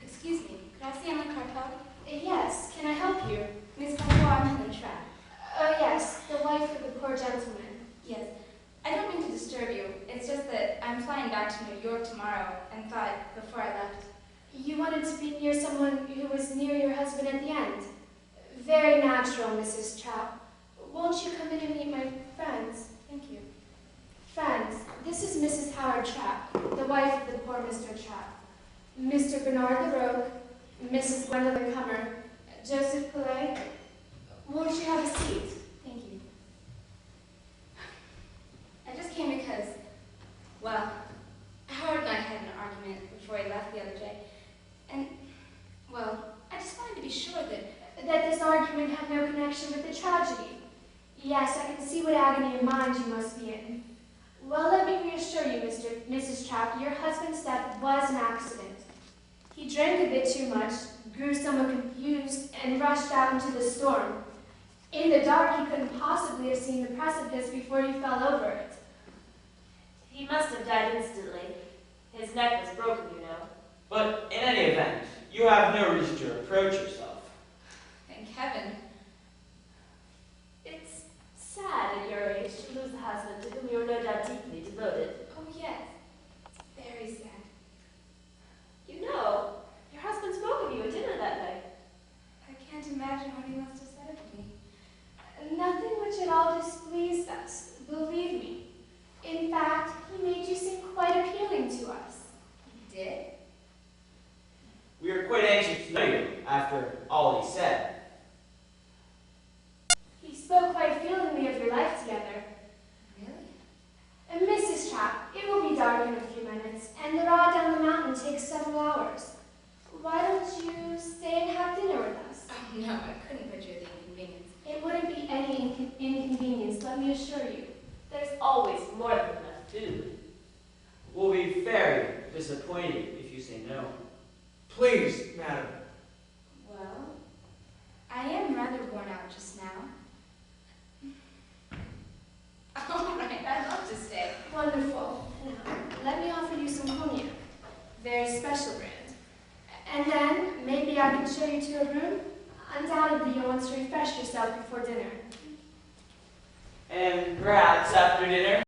Excuse me, could I see Emma Carpel? Yes, can I help you? Miss Carpel, I'm Helen Trapp. Oh yes, the wife of the poor gentleman. Yes. I don't mean to disturb you. It's just that I'm flying back to New York tomorrow and thought before I left. You wanted to be near someone who was near your husband at the end. Very natural, Mrs. Trapp. Won't you come in and meet my friends? Thank you. Friends, this is Mrs. Howard Trapp, the wife of the poor Mr. Trapp. Mr. Bernard LaRoque, Mrs. Gwendolyn Cummer, Joseph Poulet. Won't you have a seat? Thank you. I just came because, well, Howard and I had an argument before he left the other day. And, well, I just wanted to be sure That this argument had no connection with the tragedy. Yes, I can see what agony of mind you must be in. Well, let me reassure you, Mrs. Trapp, your husband's death was an accident. He drank a bit too much, grew somewhat confused, and rushed out into the storm. In the dark, he couldn't possibly have seen the precipice before he fell over it. He must have died instantly. His neck was broken, you know. But in any event, you have no reason to reproach yourself. thank heaven. It's sad at your age to lose a husband to whom you were no doubt deeply devoted. Oh yes, it's very sad. You know, your husband spoke of you at dinner that night. I can't imagine what he must have said of me. Nothing which at all displeased us, believe me. In fact, he made you seem quite appealing to us. He did? We are quite anxious to know you after all he said. He spoke quite feelingly of your life together. Really? And Mrs. Trapp, it will be dark in a few minutes, and the ride down the mountain takes several hours. Why don't you stay and have dinner with us? Oh no, I couldn't put you at the inconvenience. It wouldn't be any inconvenience, let me assure you. There's always more than enough food. We'll be very disappointed if you say no. Please, madam. Well, I am rather worn out just now. And perhaps after dinner,